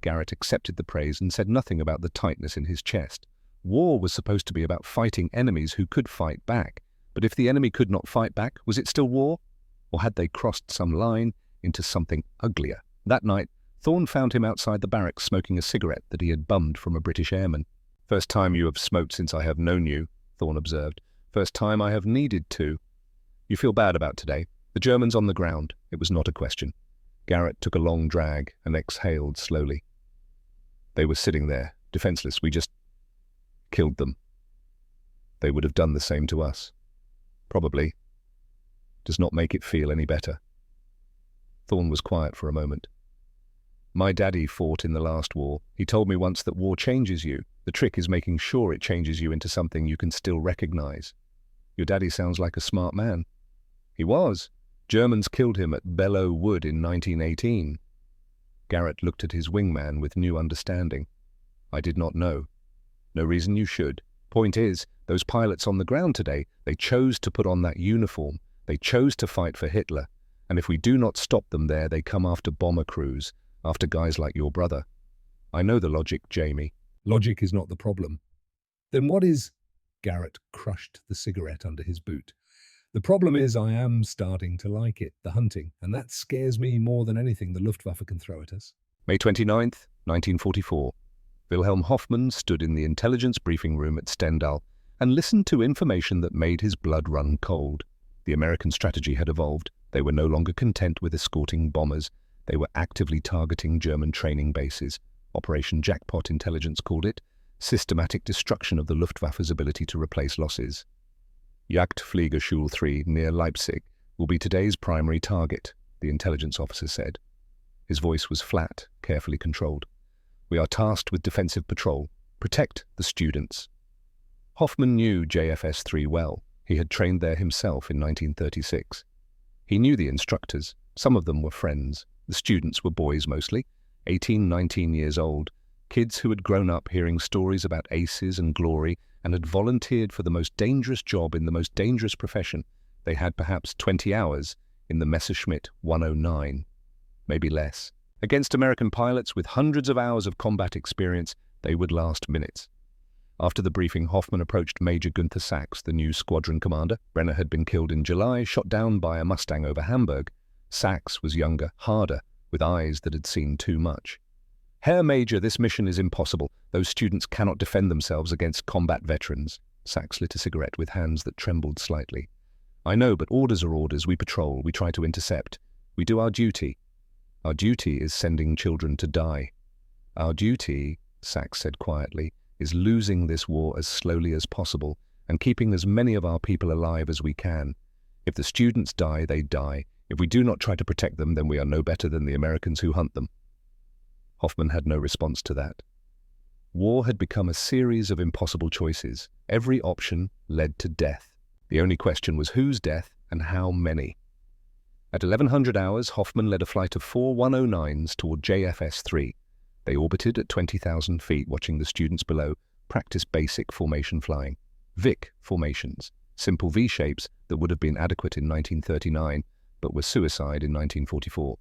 Garrett accepted the praise and said nothing about the tightness in his chest. War was supposed to be about fighting enemies who could fight back. But if the enemy could not fight back, was it still war? Or had they crossed some line into something uglier? That night, Thorne found him outside the barracks smoking a cigarette that he had bummed from a British airman. "First time you have smoked since I have known you," Thorne observed. "First time I have needed to. You feel bad about today. The Germans on the ground." It was not a question. Garrett took a long drag and exhaled slowly. "They were sitting there, defenseless. We just killed them." They would have done the same to us. Probably. Does not make it feel any better. Thorne was quiet for a moment. My daddy fought in the last war. He told me once that war changes you. The trick is making sure it changes you into something you can still recognize. Your daddy sounds like a smart man. He was. Germans killed him at Belleau Wood in 1918. Garrett looked at his wingman with new understanding. I did not know. No reason you should. Point is, those pilots on the ground today, they chose to put on that uniform. They chose to fight for Hitler. And if we do not stop them there, they come after bomber crews, after guys like your brother. I know the logic, Jamie. Logic is not the problem. Then what is... Garrett crushed the cigarette under his boot. The problem is I am starting to like it, the hunting, and that scares me more than anything the Luftwaffe can throw at us. May 29th, 1944. Wilhelm Hoffmann stood in the intelligence briefing room at Stendal and listened to information that made his blood run cold. The American strategy had evolved. They were no longer content with escorting bombers. They were actively targeting German training bases. Operation Jackpot Intelligence called it, systematic destruction of the Luftwaffe's ability to replace losses. Jagdfliegerschule 3 near Leipzig will be today's primary target, the intelligence officer said. His voice was flat, carefully controlled. We are tasked with defensive patrol. Protect the students. Hoffmann knew JFS 3 well. He had trained there himself in 1936. He knew the instructors. Some of them were friends. The students were boys mostly, 18, 19 years old, kids who had grown up hearing stories about aces and glory and had volunteered for the most dangerous job in the most dangerous profession. They had perhaps 20 hours in the Messerschmitt 109, maybe less. Against American pilots with hundreds of hours of combat experience, they would last minutes. After the briefing, Hoffmann approached Major Gunther Sachs, the new squadron commander. Brenner had been killed in July, shot down by a Mustang over Hamburg. Sachs was younger, harder, with eyes that had seen too much. Herr Major, this mission is impossible. Those students cannot defend themselves against combat veterans. Sachs lit a cigarette with hands that trembled slightly. I know, but orders are orders. We patrol. We try to intercept. We do our duty. Our duty is sending children to die. Our duty, Sachs said quietly, is losing this war as slowly as possible and keeping as many of our people alive as we can. If the students die, they die. If we do not try to protect them, then we are no better than the Americans who hunt them. Hoffmann had no response to that. War had become a series of impossible choices. Every option led to death. The only question was whose death and how many. At 1100 hours, Hoffmann led a flight of 4 109s toward JFS-3. They orbited at 20,000 feet, watching the students below practice basic formation flying. Vic formations, simple V-shapes that would have been adequate in 1939, but were suicide in 1944.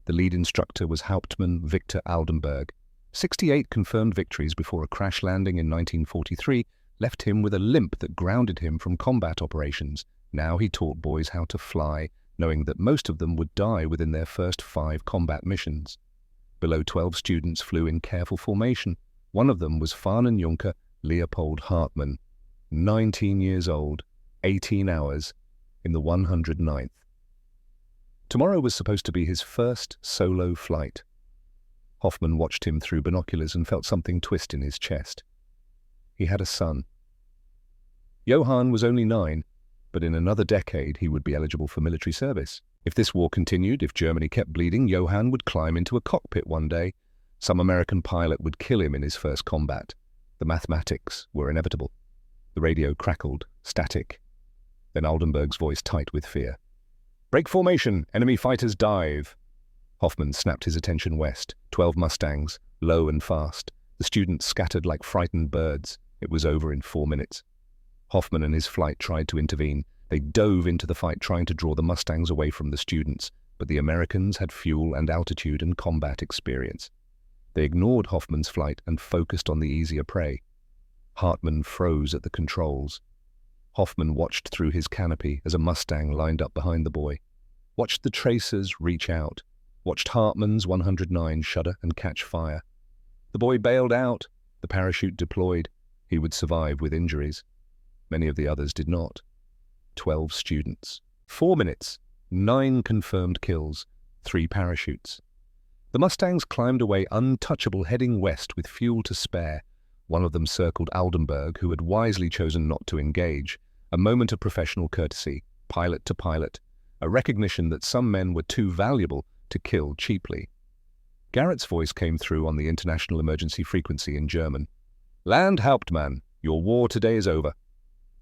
The lead instructor was Hauptmann Victor Aldenberg. 68 confirmed victories before a crash landing in 1943 left him with a limp that grounded him from combat operations. Now he taught boys how to fly, knowing that most of them would die within their first 5 combat missions. Below 12 students flew in careful formation. One of them was Fahnenjunker Leopold Hartmann, 19 years old, 18 hours, in the 109th. Tomorrow was supposed to be his first solo flight. Hoffmann watched him through binoculars and felt something twist in his chest. He had a son. Johann was only 9, but in another decade he would be eligible for military service. If this war continued, if Germany kept bleeding, Johann would climb into a cockpit one day. Some American pilot would kill him in his first combat. The mathematics were inevitable. The radio crackled, static. Then Aldenberg's voice tight with fear. "Break formation! Enemy fighters dive!" Hoffmann snapped his attention west. 12 Mustangs, low and fast. The students scattered like frightened birds. It was over in 4 minutes. Hoffmann and his flight tried to intervene. They dove into the fight, trying to draw the Mustangs away from the students, but the Americans had fuel and altitude and combat experience. They ignored Hoffmann's flight and focused on the easier prey. Hartmann froze at the controls. Hoffmann watched through his canopy as a Mustang lined up behind the boy. Watched the tracers reach out. Watched Hartmann's 109 shudder and catch fire. The boy bailed out. The parachute deployed. He would survive with injuries. Many of the others did not. 12 students. 4 minutes. 9 confirmed kills. 3 parachutes. The Mustangs climbed away untouchable, heading west with fuel to spare. One of them circled Aldenburg, who had wisely chosen not to engage, a moment of professional courtesy, pilot to pilot, a recognition that some men were too valuable to kill cheaply. Garrett's voice came through on the international emergency frequency in German. "Land, Hauptmann, your war today is over."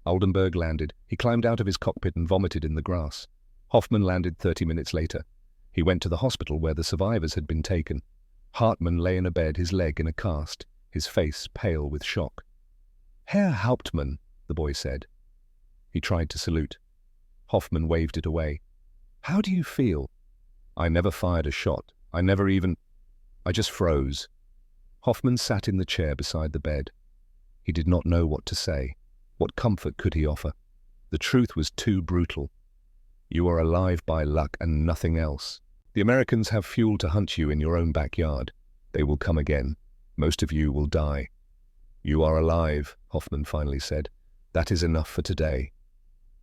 Aldenburg landed. He climbed out of his cockpit and vomited in the grass. Hoffman landed 30 minutes later. He went to the hospital where the survivors had been taken. Hartmann lay in a bed, his leg in a cast, his face pale with shock. "Herr Hauptmann," the boy said. He tried to salute. Hoffman waved it away. "How do you feel?" "I never fired a shot. I just froze." Hoffman sat in the chair beside the bed. He did not know what to say. What comfort could he offer? The truth was too brutal. You are alive by luck and nothing else. The Americans have fuel to hunt you in your own backyard. They will come again. Most of you will die. "You are alive," Hoffman finally said. "That is enough for today.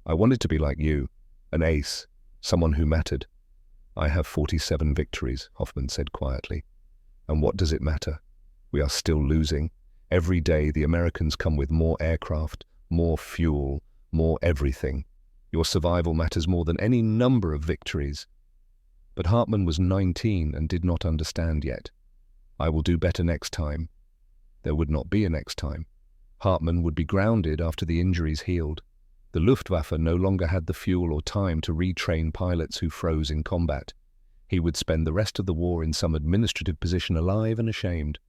I wanted to be like you, an ace, someone who mattered." "I have 47 victories," Hoffman said quietly. "And what does it matter? We are still losing. Every day the Americans come with more aircraft, more fuel, more everything. Your survival matters more than any number of victories." But Hartmann was 19 and did not understand yet. "I will do better next time." There would not be a next time. Hartmann would be grounded after the injuries healed. The Luftwaffe no longer had the fuel or time to retrain pilots who froze in combat. He would spend the rest of the war in some administrative position, alive and ashamed.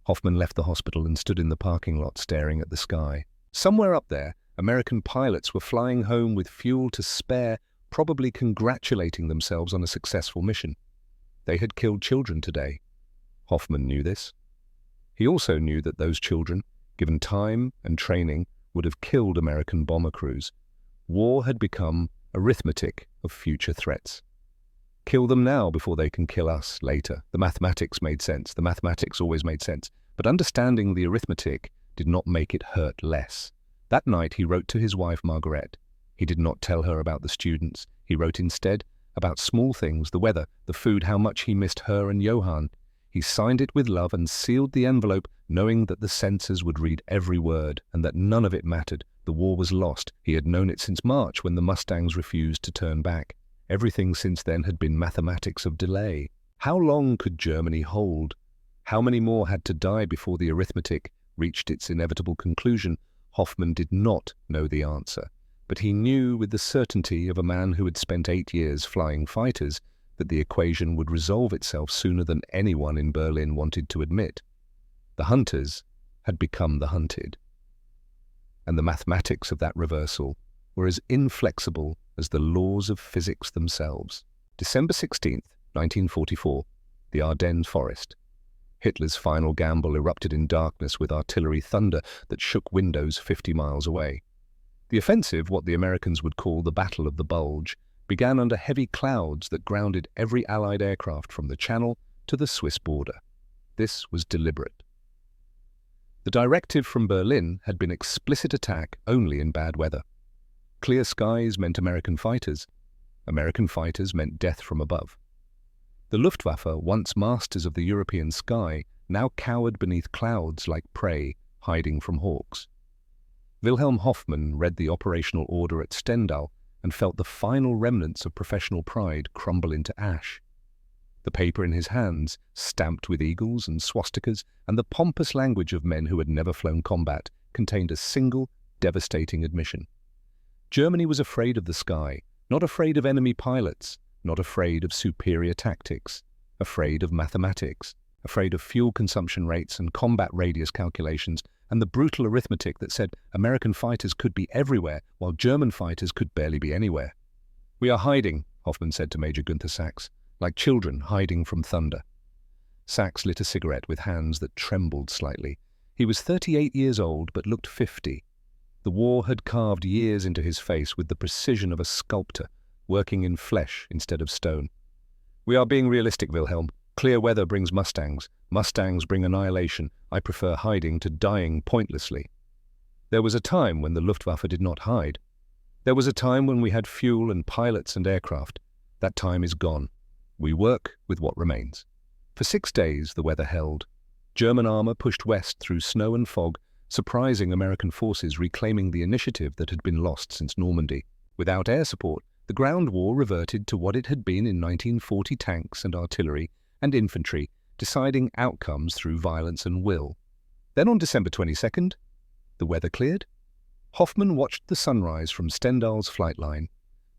Hoffman left the hospital and stood in the parking lot staring at the sky. Somewhere up there, American pilots were flying home with fuel to spare, probably congratulating themselves on a successful mission. They had killed children today. Hoffman knew this. He also knew that those children, given time and training, would have killed American bomber crews. War had become arithmetic of future threats. Kill them now before they can kill us later. The mathematics made sense. The mathematics always made sense. But understanding the arithmetic did not make it hurt less. That night he wrote to his wife Margaret. He did not tell her about the students. He wrote instead about small things, the weather, the food, how much he missed her and Johann. He signed it with love and sealed the envelope, knowing that the censors would read every word and that none of it mattered. The war was lost. He had known it since March, when the Mustangs refused to turn back. Everything since then had been mathematics of delay. How long could Germany hold? How many more had to die before the arithmetic reached its inevitable conclusion? Hoffman did not know the answer, but he knew with the certainty of a man who had spent 8 years flying fighters that the equation would resolve itself sooner than anyone in Berlin wanted to admit. The hunters had become the hunted, and the mathematics of that reversal were as inflexible as the laws of physics themselves. December 16th, 1944, the Ardennes forest. Hitler's final gamble erupted in darkness with artillery thunder that shook windows 50 miles away. The offensive, what the Americans would call the Battle of the Bulge, began under heavy clouds that grounded every Allied aircraft from the Channel to the Swiss border. This was deliberate. The directive from Berlin had been explicit attack only in bad weather. Clear skies meant American fighters. American fighters meant death from above. The Luftwaffe, once masters of the European sky, now cowered beneath clouds like prey hiding from hawks. Wilhelm Hoffmann read the operational order at Stendal and felt the final remnants of professional pride crumble into ash. The paper in his hands, stamped with eagles and swastikas and the pompous language of men who had never flown combat, contained a single, devastating admission. Germany was afraid of the sky, not afraid of enemy pilots, not afraid of superior tactics, afraid of mathematics, afraid of fuel consumption rates and combat radius calculations, and the brutal arithmetic that said American fighters could be everywhere while German fighters could barely be anywhere. "We are hiding," Hoffman said to Major Gunther Sachs, "like children hiding from thunder." Sachs lit a cigarette with hands that trembled slightly. He was 38 years old but looked 50. The war had carved years into his face with the precision of a sculptor, working in flesh instead of stone. "We are being realistic, Wilhelm. Clear weather brings Mustangs. Mustangs bring annihilation. I prefer hiding to dying pointlessly." There was a time when the Luftwaffe did not hide. There was a time when we had fuel and pilots and aircraft. That time is gone. We work with what remains. For 6 days the weather held. German armor pushed west through snow and fog, surprising American forces reclaiming the initiative that had been lost since Normandy. Without air support, the ground war reverted to what it had been in 1940: tanks and artillery and infantry deciding outcomes through violence and will. Then on December 22nd, the weather cleared. Hoffman watched the sunrise from Stendhal's flight line.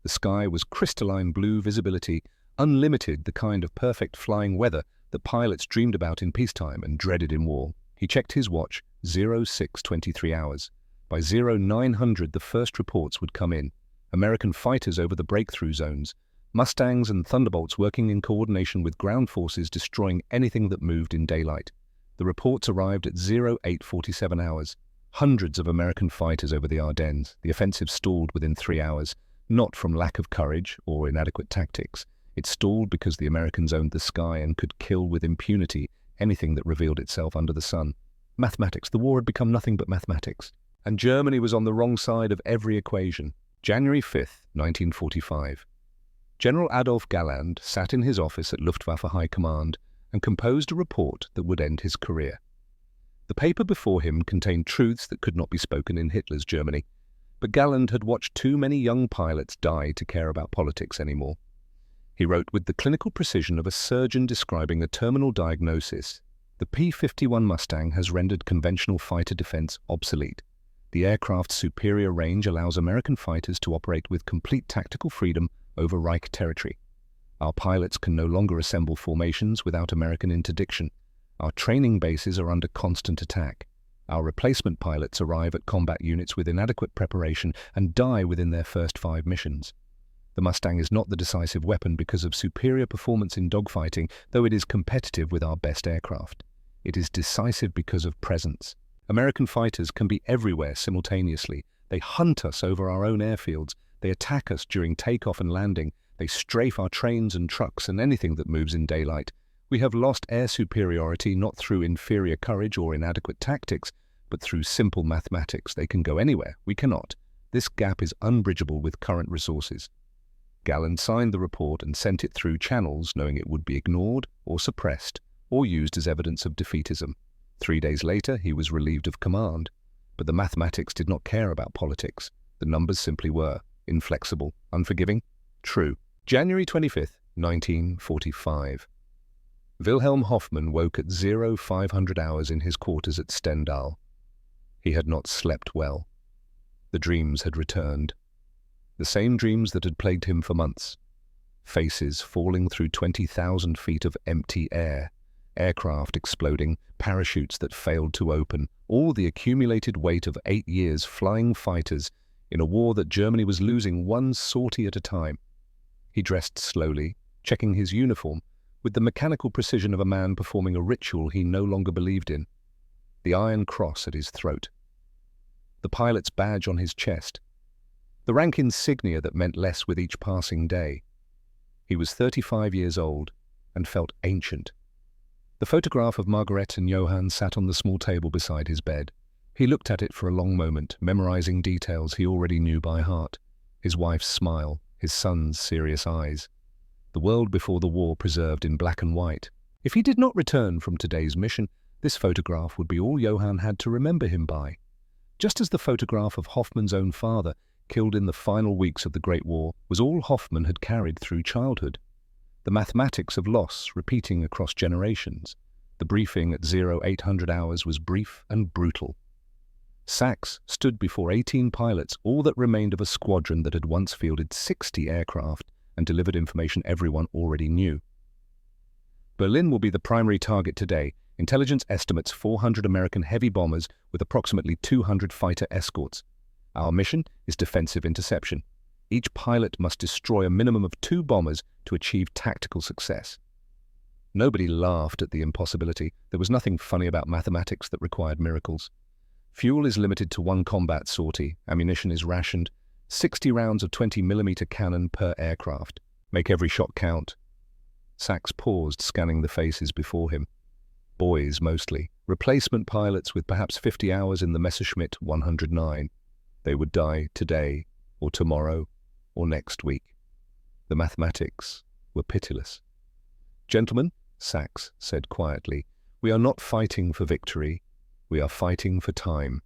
The sky was crystalline blue visibility, unlimited, the kind of perfect flying weather that pilots dreamed about in peacetime and dreaded in war. He checked his watch, 06:23 hours. By 0900 the first reports would come in. American fighters over the breakthrough zones, Mustangs and Thunderbolts working in coordination with ground forces destroying anything that moved in daylight. The reports arrived at 0847 hours. Hundreds of American fighters over the Ardennes. The offensive stalled within 3 hours, not from lack of courage or inadequate tactics. It stalled because the Americans owned the sky and could kill with impunity anything that revealed itself under the sun. Mathematics. The war had become nothing but mathematics. And Germany was on the wrong side of every equation. January 5th, 1945. General Adolf Galland sat in his office at Luftwaffe High Command and composed a report that would end his career. The paper before him contained truths that could not be spoken in Hitler's Germany, but Galland had watched too many young pilots die to care about politics anymore. He wrote with the clinical precision of a surgeon describing a terminal diagnosis. The P-51 Mustang has rendered conventional fighter defense obsolete. The aircraft's superior range allows American fighters to operate with complete tactical freedom over Reich territory. Our pilots can no longer assemble formations without American interdiction. Our training bases are under constant attack. Our replacement pilots arrive at combat units with inadequate preparation and die within their first 5 missions. The Mustang is not the decisive weapon because of superior performance in dogfighting, though it is competitive with our best aircraft. It is decisive because of presence. American fighters can be everywhere simultaneously. They hunt us over our own airfields. They attack us during takeoff and landing. They strafe our trains and trucks and anything that moves in daylight. We have lost air superiority not through inferior courage or inadequate tactics, but through simple mathematics. They can go anywhere. We cannot. This gap is unbridgeable with current resources. Galland signed the report and sent it through channels, knowing it would be ignored or suppressed or used as evidence of defeatism. 3 days later, he was relieved of command. But the mathematics did not care about politics. The numbers simply were inflexible, unforgiving, true. January 25th, 1945. Wilhelm Hoffmann woke at 0500 hours in his quarters at Stendhal. He had not slept well. The dreams had returned. The same dreams that had plagued him for months. Faces falling through 20,000 feet of empty air. Aircraft exploding, parachutes that failed to open, all the accumulated weight of 8 years flying fighters in a war that Germany was losing one sortie at a time. He dressed slowly, checking his uniform, with the mechanical precision of a man performing a ritual he no longer believed in. The Iron Cross at his throat. The pilot's badge on his chest. The rank insignia that meant less with each passing day. He was 35 years old and felt ancient. The photograph of Margaret and Johann sat on the small table beside his bed. He looked at it for a long moment, memorizing details he already knew by heart. His wife's smile, his son's serious eyes. The world before the war preserved in black and white. If he did not return from today's mission, this photograph would be all Johann had to remember him by. Just as the photograph of Hoffmann's own father, killed in the final weeks of the Great War, was all Hoffmann had carried through childhood. The mathematics of loss repeating across generations. The briefing at 0800 hours was brief and brutal. Sachs stood before 18 pilots, all that remained of a squadron that had once fielded 60 aircraft and delivered information everyone already knew. Berlin will be the primary target today. Intelligence estimates 400 American heavy bombers with approximately 200 fighter escorts. Our mission is defensive interception. Each pilot must destroy a minimum of 2 bombers to achieve tactical success. Nobody laughed at the impossibility. There was nothing funny about mathematics that required miracles. Fuel is limited to 1 combat sortie. Ammunition is rationed. 60 rounds of 20mm cannon per aircraft. Make every shot count. Sachs paused, scanning the faces before him. Boys, mostly. Replacement pilots with perhaps 50 hours in the Messerschmitt 109. They would die today, or tomorrow, or next week. The mathematics were pitiless. Gentlemen, Sachs said quietly, we are not fighting for victory. We are fighting for time.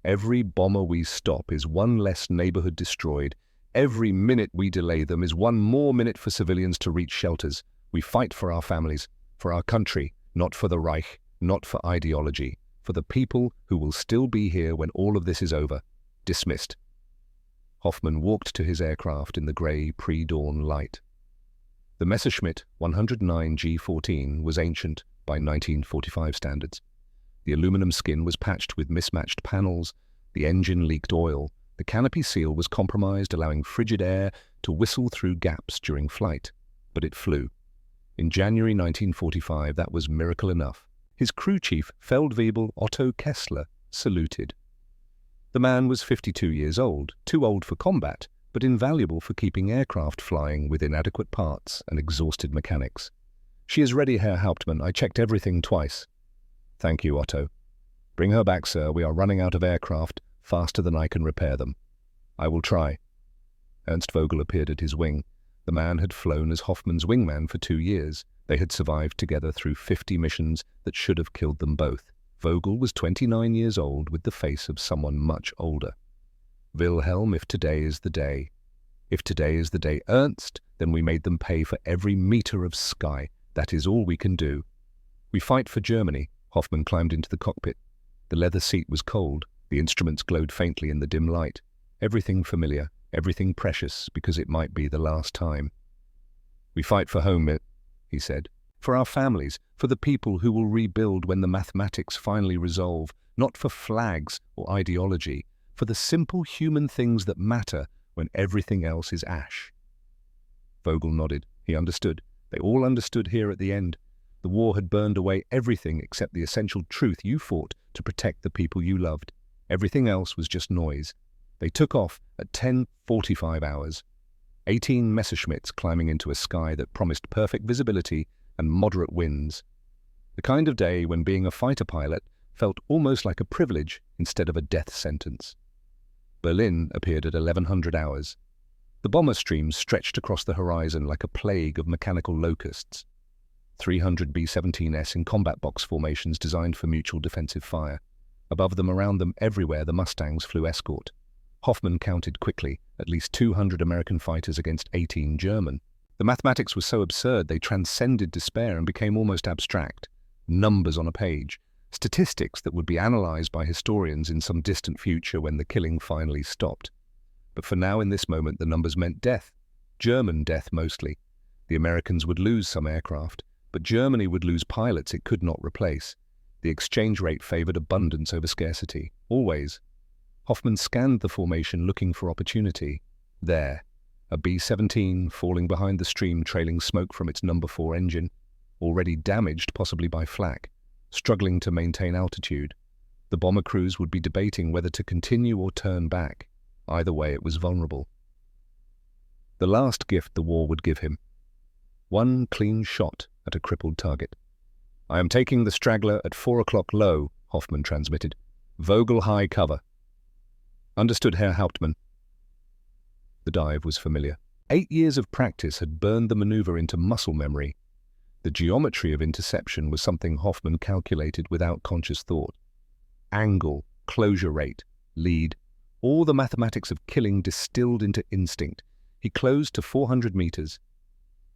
Every bomber we stop is one less neighborhood destroyed. Every minute we delay them is one more minute for civilians to reach shelters. We fight for our families, for our country, not for the Reich, not for ideology, for the people who will still be here when all of this is over. Dismissed. Hoffman walked to his aircraft in the grey pre-dawn light. The Messerschmitt 109 G14 was ancient by 1945 standards. The aluminum skin was patched with mismatched panels, the engine leaked oil, the canopy seal was compromised, allowing frigid air to whistle through gaps during flight. But it flew. In January 1945, that was miracle enough. His crew chief, Feldwebel Otto Kessler, saluted. The man was 52 years old, too old for combat, but invaluable for keeping aircraft flying with inadequate parts and exhausted mechanics. "She is ready, Herr Hauptmann. I checked everything twice." "Thank you, Otto." "Bring her back, sir. We are running out of aircraft faster than I can repair them." "I will try." Ernst Vogel appeared at his wing. The man had flown as Hoffman's wingman for 2 years. They had survived together through 50 missions that should have killed them both. Vogel was 29 years old with the face of someone much older. "Wilhelm, if today is the day. If today is the day, Ernst, then we made them pay for every meter of sky. That is all we can do. We fight for Germany." Hoffman climbed into the cockpit. The leather seat was cold. The instruments glowed faintly in the dim light. Everything familiar, everything precious, because it might be the last time. "We fight for home," he said. "For our families, for the people who will rebuild when the mathematics finally resolve, not for flags or ideology, for the simple human things that matter when everything else is ash." Vogel nodded. He understood. They all understood here at the end. The war had burned away everything except the essential truth you fought to protect the people you loved. Everything else was just noise. They took off at 10:45 hours. 18 Messerschmitts climbing into a sky that promised perfect visibility and moderate winds. The kind of day when being a fighter pilot felt almost like a privilege instead of a death sentence. Berlin appeared at 1100 hours. The bomber stream stretched across the horizon like a plague of mechanical locusts. 300 B-17s in combat box formations designed for mutual defensive fire. Above them, around them, everywhere, the Mustangs flew escort. Hoffman counted quickly, at least 200 American fighters against 18 German. The mathematics was so absurd they transcended despair and became almost abstract. Numbers on a page. Statistics that would be analyzed by historians in some distant future when the killing finally stopped. But for now, in this moment, the numbers meant death. German death, mostly. The Americans would lose some aircraft, but Germany would lose pilots it could not replace. The exchange rate favored abundance over scarcity, always. Hoffman scanned the formation looking for opportunity. There, a B-17 falling behind the stream, trailing smoke from its number 4 engine, already damaged possibly by flak, struggling to maintain altitude. The bomber crews would be debating whether to continue or turn back. Either way, it was vulnerable. The last gift the war would give him. One clean shot at a crippled target. "I am taking the straggler at 4 o'clock low," Hoffman transmitted. "Vogel high cover." "Understood, Herr Hauptmann." The dive was familiar. 8 years of practice had burned the maneuver into muscle memory. The geometry of interception was something Hoffman calculated without conscious thought. Angle, closure rate, lead, all the mathematics of killing distilled into instinct. He closed to 400 meters.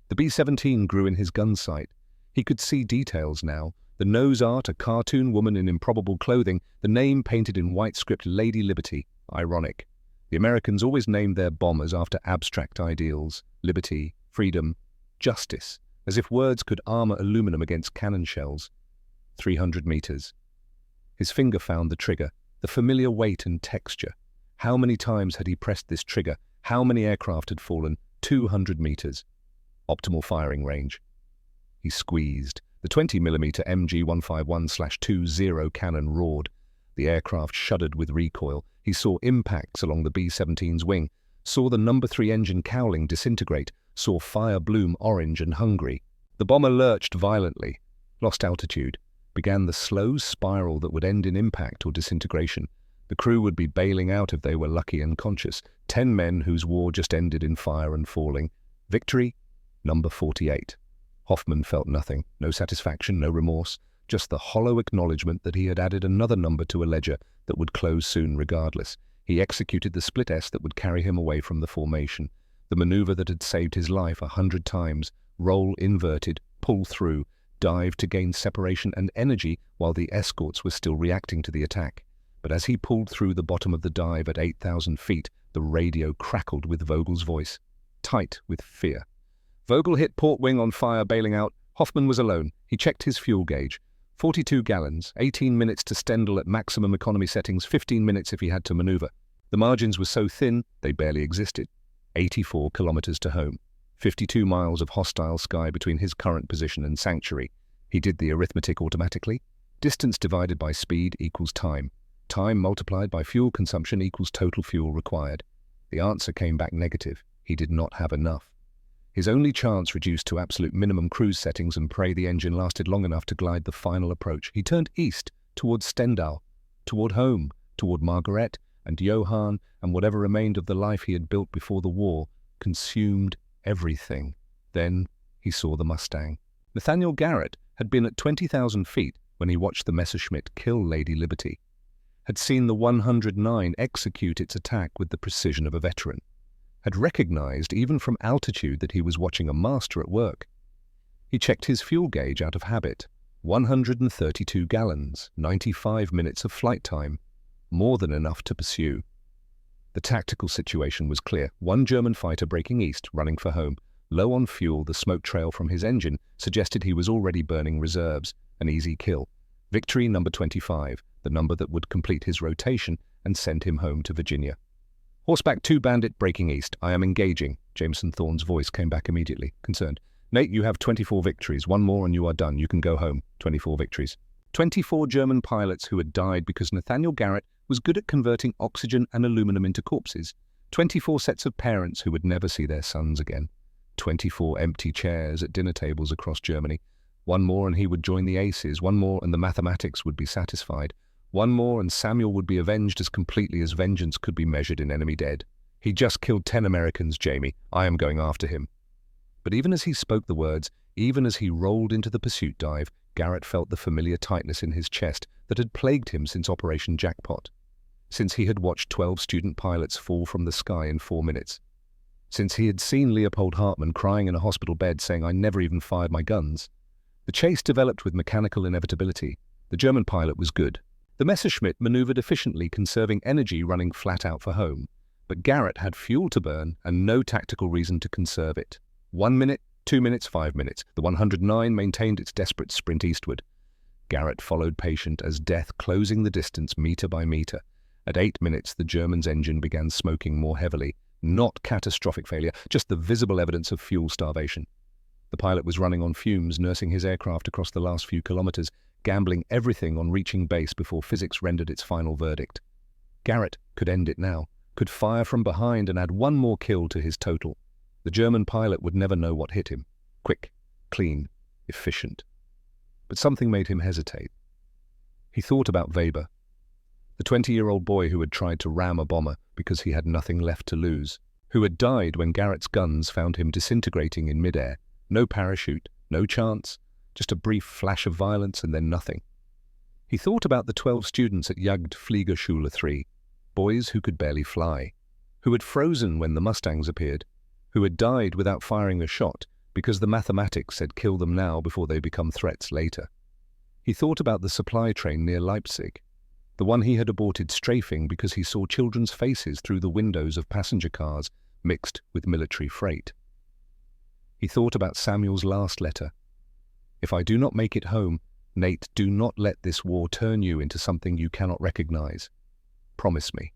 The B-17 grew in his gun sight. He could see details now. The nose art, a cartoon woman in improbable clothing, the name painted in white script, Lady Liberty. Ironic. The Americans always named their bombers after abstract ideals. Liberty, freedom, justice, as if words could armor aluminum against cannon shells. 300 meters. His finger found the trigger, the familiar weight and texture. How many times had he pressed this trigger? How many aircraft had fallen? 200 meters. Optimal firing range. He squeezed. The 20mm MG151/20 cannon roared. The aircraft shuddered with recoil. He saw impacts along the B-17's wing, saw the number 3 engine cowling disintegrate, saw fire bloom orange and hungry. The bomber lurched violently, lost altitude, began the slow spiral that would end in impact or disintegration. The crew would be bailing out if they were lucky and conscious. 10 men whose war just ended in fire and falling. Victory? Number 48. Hoffman felt nothing, no satisfaction, no remorse, just the hollow acknowledgement that he had added another number to a ledger that would close soon regardless. He executed the split S that would carry him away from the formation, the maneuver that had saved his life 100 times, roll inverted, pull through, dive to gain separation and energy while the escorts were still reacting to the attack. But as he pulled through the bottom of the dive at 8,000 feet, the radio crackled with Vogel's voice, tight with fear. Vogel hit port wing on fire, bailing out. Hoffman was alone. He checked his fuel gauge. 42 gallons, 18 minutes to Stendhal at maximum economy settings, 15 minutes if he had to maneuver. The margins were so thin, they barely existed. 84 kilometers to home. 52 miles of hostile sky between his current position and sanctuary. He did the arithmetic automatically. Distance divided by speed equals time. Time multiplied by fuel consumption equals total fuel required. The answer came back negative. He did not have enough. His only chance reduced to absolute minimum cruise settings and pray the engine lasted long enough to glide the final approach. He turned east, toward Stendhal, toward home, toward Margaret and Johann, and whatever remained of the life he had built before the war, consumed everything. Then he saw the Mustang. Nathaniel Garrett had been at 20,000 feet when he watched the Messerschmitt kill Lady Liberty, had seen the 109 execute its attack with the precision of a veteran, had recognized even from altitude that he was watching a master at work. He checked his fuel gauge out of habit. 132 gallons, 95 minutes of flight time, more than enough to pursue. The tactical situation was clear. One German fighter breaking east, running for home. Low on fuel, the smoke trail from his engine suggested he was already burning reserves. An easy kill. Victory number 25, the number that would complete his rotation and send him home to Virginia. Horseback 2 Bandit breaking east. I am engaging. Jameson Thorne's voice came back immediately, concerned. Nate, you have 24 victories. One more and you are done. You can go home. 24 victories. 24 German pilots who had died because Nathaniel Garrett was good at converting oxygen and aluminum into corpses. 24 sets of parents who would never see their sons again. 24 empty chairs at dinner tables across Germany. One more and he would join the aces. One more and the mathematics would be satisfied. One more and Samuel would be avenged as completely as vengeance could be measured in enemy dead. He just killed 10 Americans, Jamie. I am going after him. But even as he spoke the words, even as he rolled into the pursuit dive, Garrett felt the familiar tightness in his chest that had plagued him since Operation Jackpot. Since he had watched 12 student pilots fall from the sky in 4 minutes. Since he had seen Leopold Hartmann crying in a hospital bed saying, "I never even fired my guns." The chase developed with mechanical inevitability. The German pilot was good. The Messerschmitt maneuvered efficiently, conserving energy running flat out for home. But Garrett had fuel to burn and no tactical reason to conserve it. 1 minute, 2 minutes, 5 minutes. The 109 maintained its desperate sprint eastward. Garrett followed patient as death closing the distance meter by meter. At 8 minutes, the German's engine began smoking more heavily. Not catastrophic failure, just the visible evidence of fuel starvation. The pilot was running on fumes, nursing his aircraft across the last few kilometers, gambling everything on reaching base before physics rendered its final verdict. Garrett could end it now, could fire from behind and add one more kill to his total. The German pilot would never know what hit him. Quick, clean, efficient. But something made him hesitate. He thought about Weber, the 20-year-old boy who had tried to ram a bomber because he had nothing left to lose, who had died when Garrett's guns found him disintegrating in midair. No parachute, no chance, just a brief flash of violence and then nothing. He thought about the 12 students at Jagdfliegerschule 3, boys who could barely fly, who had frozen when the Mustangs appeared, who had died without firing a shot because the mathematics said kill them now before they become threats later. He thought about the supply train near Leipzig, the one he had aborted strafing because he saw children's faces through the windows of passenger cars mixed with military freight. He thought about Samuel's last letter. If I do not make it home, Nate, do not let this war turn you into something you cannot recognize. Promise me.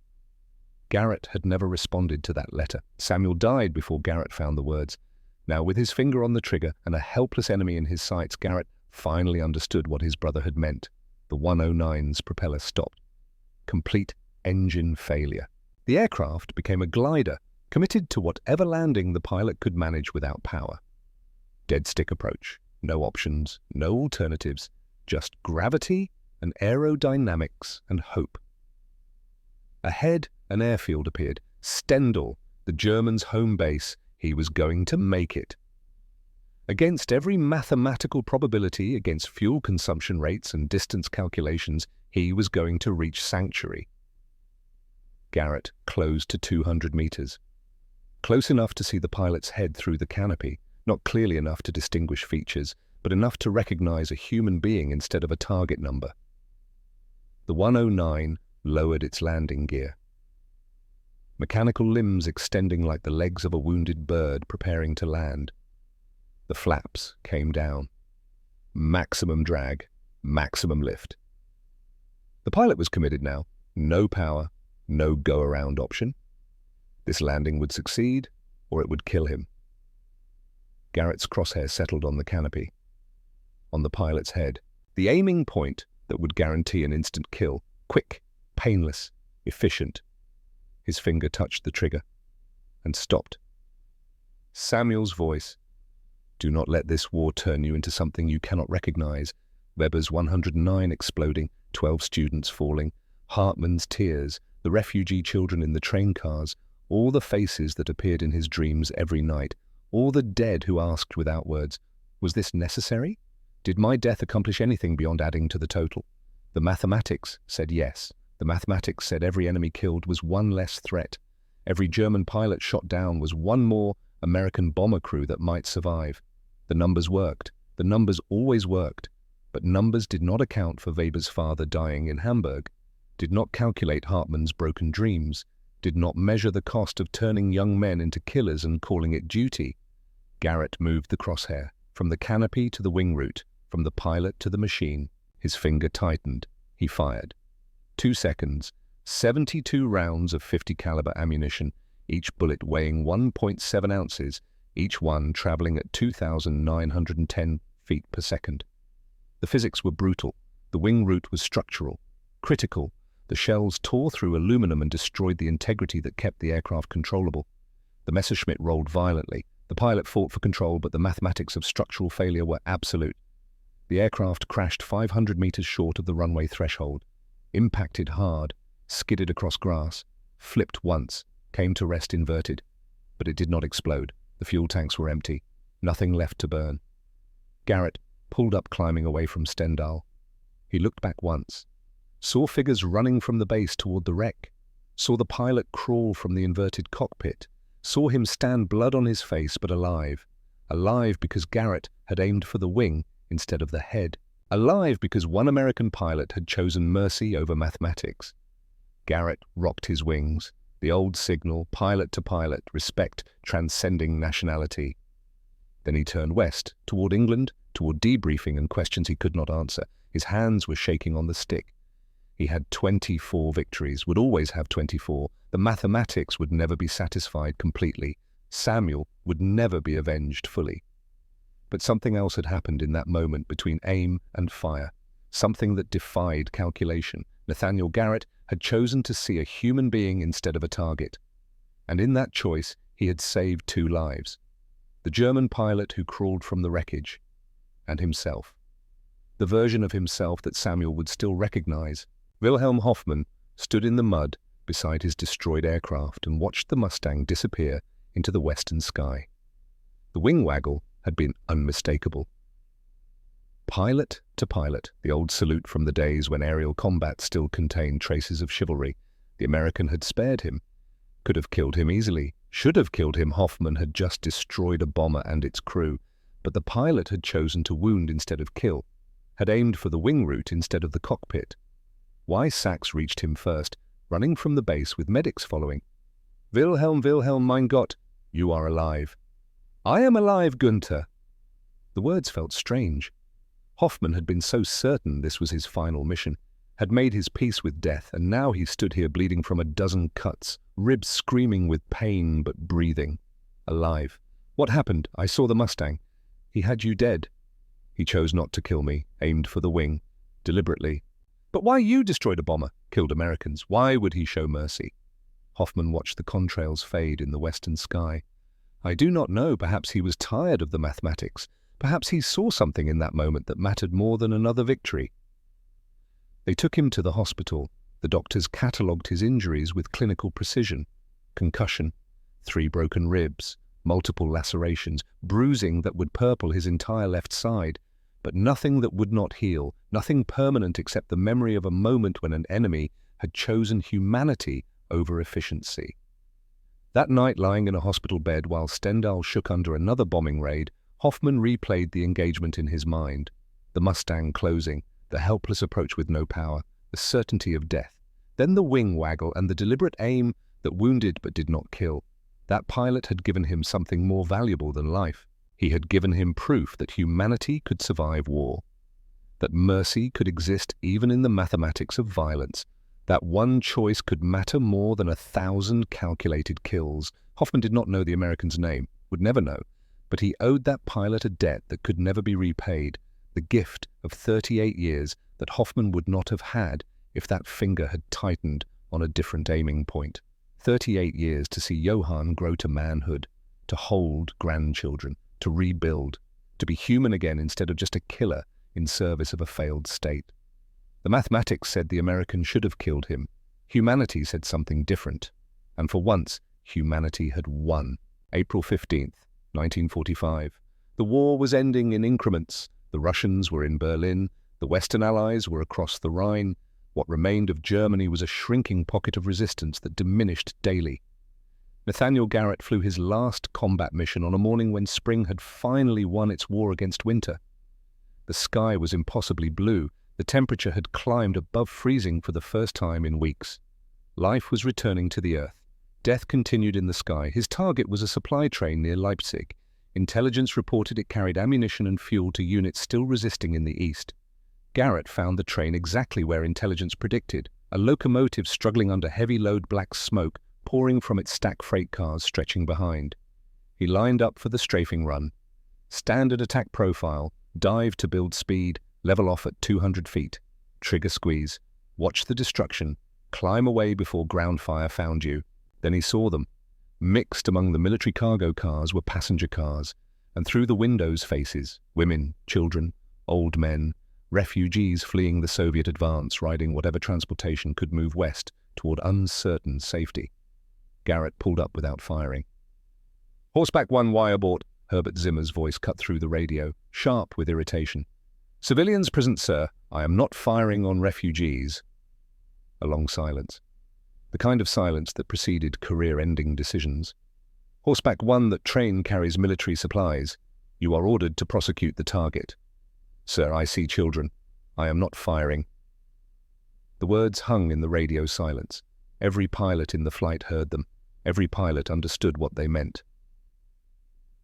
Garrett had never responded to that letter. Samuel died before Garrett found the words. Now, with his finger on the trigger and a helpless enemy in his sights, Garrett finally understood what his brother had meant. The 109's propeller stopped. Complete engine failure. The aircraft became a glider, committed to whatever landing the pilot could manage without power. Dead stick approach. No options, no alternatives, just gravity and aerodynamics and hope. Ahead, an airfield appeared. Stendhal, the Germans' home base. He was going to make it. Against every mathematical probability, against fuel consumption rates and distance calculations, he was going to reach sanctuary. Garrett closed to 200 meters. Close enough to see the pilot's head through the canopy, not clearly enough to distinguish features, but enough to recognize a human being instead of a target number. The 109 lowered its landing gear. Mechanical limbs extending like the legs of a wounded bird preparing to land. The flaps came down. Maximum drag, maximum lift. The pilot was committed now. No power, no go-around option. This landing would succeed, or it would kill him. Garrett's crosshair settled on the canopy, on the pilot's head, the aiming point that would guarantee an instant kill. Quick, painless, efficient. His finger touched the trigger and stopped. Samuel's voice. Do not let this war turn you into something you cannot recognize. Weber's 109 exploding, 12 students falling, Hartman's tears, the refugee children in the train cars, all the faces that appeared in his dreams every night, all the dead who asked without words, was this necessary? Did my death accomplish anything beyond adding to the total? The mathematics said yes. The mathematics said every enemy killed was one less threat. Every German pilot shot down was one more American bomber crew that might survive. The numbers worked. The numbers always worked. But numbers did not account for Weber's father dying in Hamburg, did not calculate Hartmann's broken dreams, did not measure the cost of turning young men into killers and calling it duty. Garrett moved the crosshair, from the canopy to the wing root, from the pilot to the machine. His finger tightened. He fired. 2 seconds, 72 rounds of 50 caliber ammunition, each bullet weighing 1.7 ounces, each one traveling at 2,910 feet per second. The physics were brutal. The wing root was structural, critical. The shells tore through aluminum and destroyed the integrity that kept the aircraft controllable. The Messerschmitt rolled violently. The pilot fought for control, but the mathematics of structural failure were absolute. The aircraft crashed 500 meters short of the runway threshold, impacted hard, skidded across grass, flipped once, came to rest inverted. But it did not explode. The fuel tanks were empty. Nothing left to burn. Garrett pulled up, climbing away from Stendhal. He looked back once, saw figures running from the base toward the wreck, saw the pilot crawl from the inverted cockpit, saw him stand, blood on his face, but alive. Alive because Garrett had aimed for the wing instead of the head. Alive because one American pilot had chosen mercy over mathematics. Garrett rocked his wings, the old signal, pilot to pilot, respect transcending nationality. Then he turned west, toward England, toward debriefing and questions he could not answer. His hands were shaking on the stick. He had 24 victories, would always have 24. The mathematics would never be satisfied completely. Samuel would never be avenged fully. But something else had happened in that moment between aim and fire, something that defied calculation. Nathaniel Garrett had chosen to see a human being instead of a target. And in that choice, he had saved 2 lives. The German pilot who crawled from the wreckage, and himself. The version of himself that Samuel would still recognize. Wilhelm Hoffmann stood in the mud beside his destroyed aircraft and watched the Mustang disappear into the western sky. The wing waggle had been unmistakable. Pilot to pilot, the old salute from the days when aerial combat still contained traces of chivalry. The American had spared him, could have killed him easily, should have killed him. Hoffmann had just destroyed a bomber and its crew, but the pilot had chosen to wound instead of kill, had aimed for the wing root instead of the cockpit. Why Sachs reached him first, running from the base with medics following. Wilhelm, Wilhelm, mein Gott, you are alive. I am alive, Günther. The words felt strange. Hoffmann had been so certain this was his final mission, had made his peace with death, and now he stood here bleeding from a dozen cuts, ribs screaming with pain but breathing. Alive. What happened? I saw the Mustang. He had you dead. He chose not to kill me, aimed for the wing, deliberately. But why you destroyed a bomber, killed Americans? Why would he show mercy? Hoffmann watched the contrails fade in the western sky. I do not know. Perhaps he was tired of the mathematics. Perhaps he saw something in that moment that mattered more than another victory. They took him to the hospital. The doctors catalogued his injuries with clinical precision. Concussion, 3 broken ribs, multiple lacerations, bruising that would purple his entire left side, but nothing that would not heal, nothing permanent except the memory of a moment when an enemy had chosen humanity over efficiency. That night, lying in a hospital bed while Stendhal shook under another bombing raid, Hoffman replayed the engagement in his mind. The Mustang closing, the helpless approach with no power, the certainty of death, then the wing waggle and the deliberate aim that wounded but did not kill. That pilot had given him something more valuable than life. He had given him proof that humanity could survive war, that mercy could exist even in the mathematics of violence, that one choice could matter more than 1,000 calculated kills. Hoffman did not know the American's name, would never know, but he owed that pilot a debt that could never be repaid, the gift of 38 years that Hoffman would not have had if that finger had tightened on a different aiming point. 38 years to see Johann grow to manhood, to hold grandchildren, to rebuild, to be human again instead of just a killer in service of a failed state. The mathematics said the American should have killed him. Humanity said something different. And for once, humanity had won. April 15th, 1945. The war was ending in increments. The Russians were in Berlin. The Western Allies were across the Rhine. What remained of Germany was a shrinking pocket of resistance that diminished daily. Nathaniel Garrett flew his last combat mission on a morning when spring had finally won its war against winter. The sky was impossibly blue. The temperature had climbed above freezing for the first time in weeks. Life was returning to the earth. Death continued in the sky. His target was a supply train near Leipzig. Intelligence reported it carried ammunition and fuel to units still resisting in the east. Garrett found the train exactly where intelligence predicted, a locomotive struggling under heavy load black smoke pouring from its stacked freight cars stretching behind. He lined up for the strafing run. Standard attack profile, dive to build speed, level off at 200 feet, trigger squeeze, watch the destruction, climb away before ground fire found you. Then he saw them. Mixed among the military cargo cars were passenger cars, and through the windows faces, women, children, old men, refugees fleeing the Soviet advance, riding whatever transportation could move west toward uncertain safety. Garrett pulled up without firing. "Horseback 1 wire abort," Herbert Zimmer's voice cut through the radio, sharp with irritation. "Civilians present, sir. I am not firing on refugees." A long silence. The kind of silence that preceded career-ending decisions. "Horseback 1, that train carries military supplies. You are ordered to prosecute the target." "Sir, I see children. I am not firing." The words hung in the radio silence. Every pilot in the flight heard them. Every pilot understood what they meant.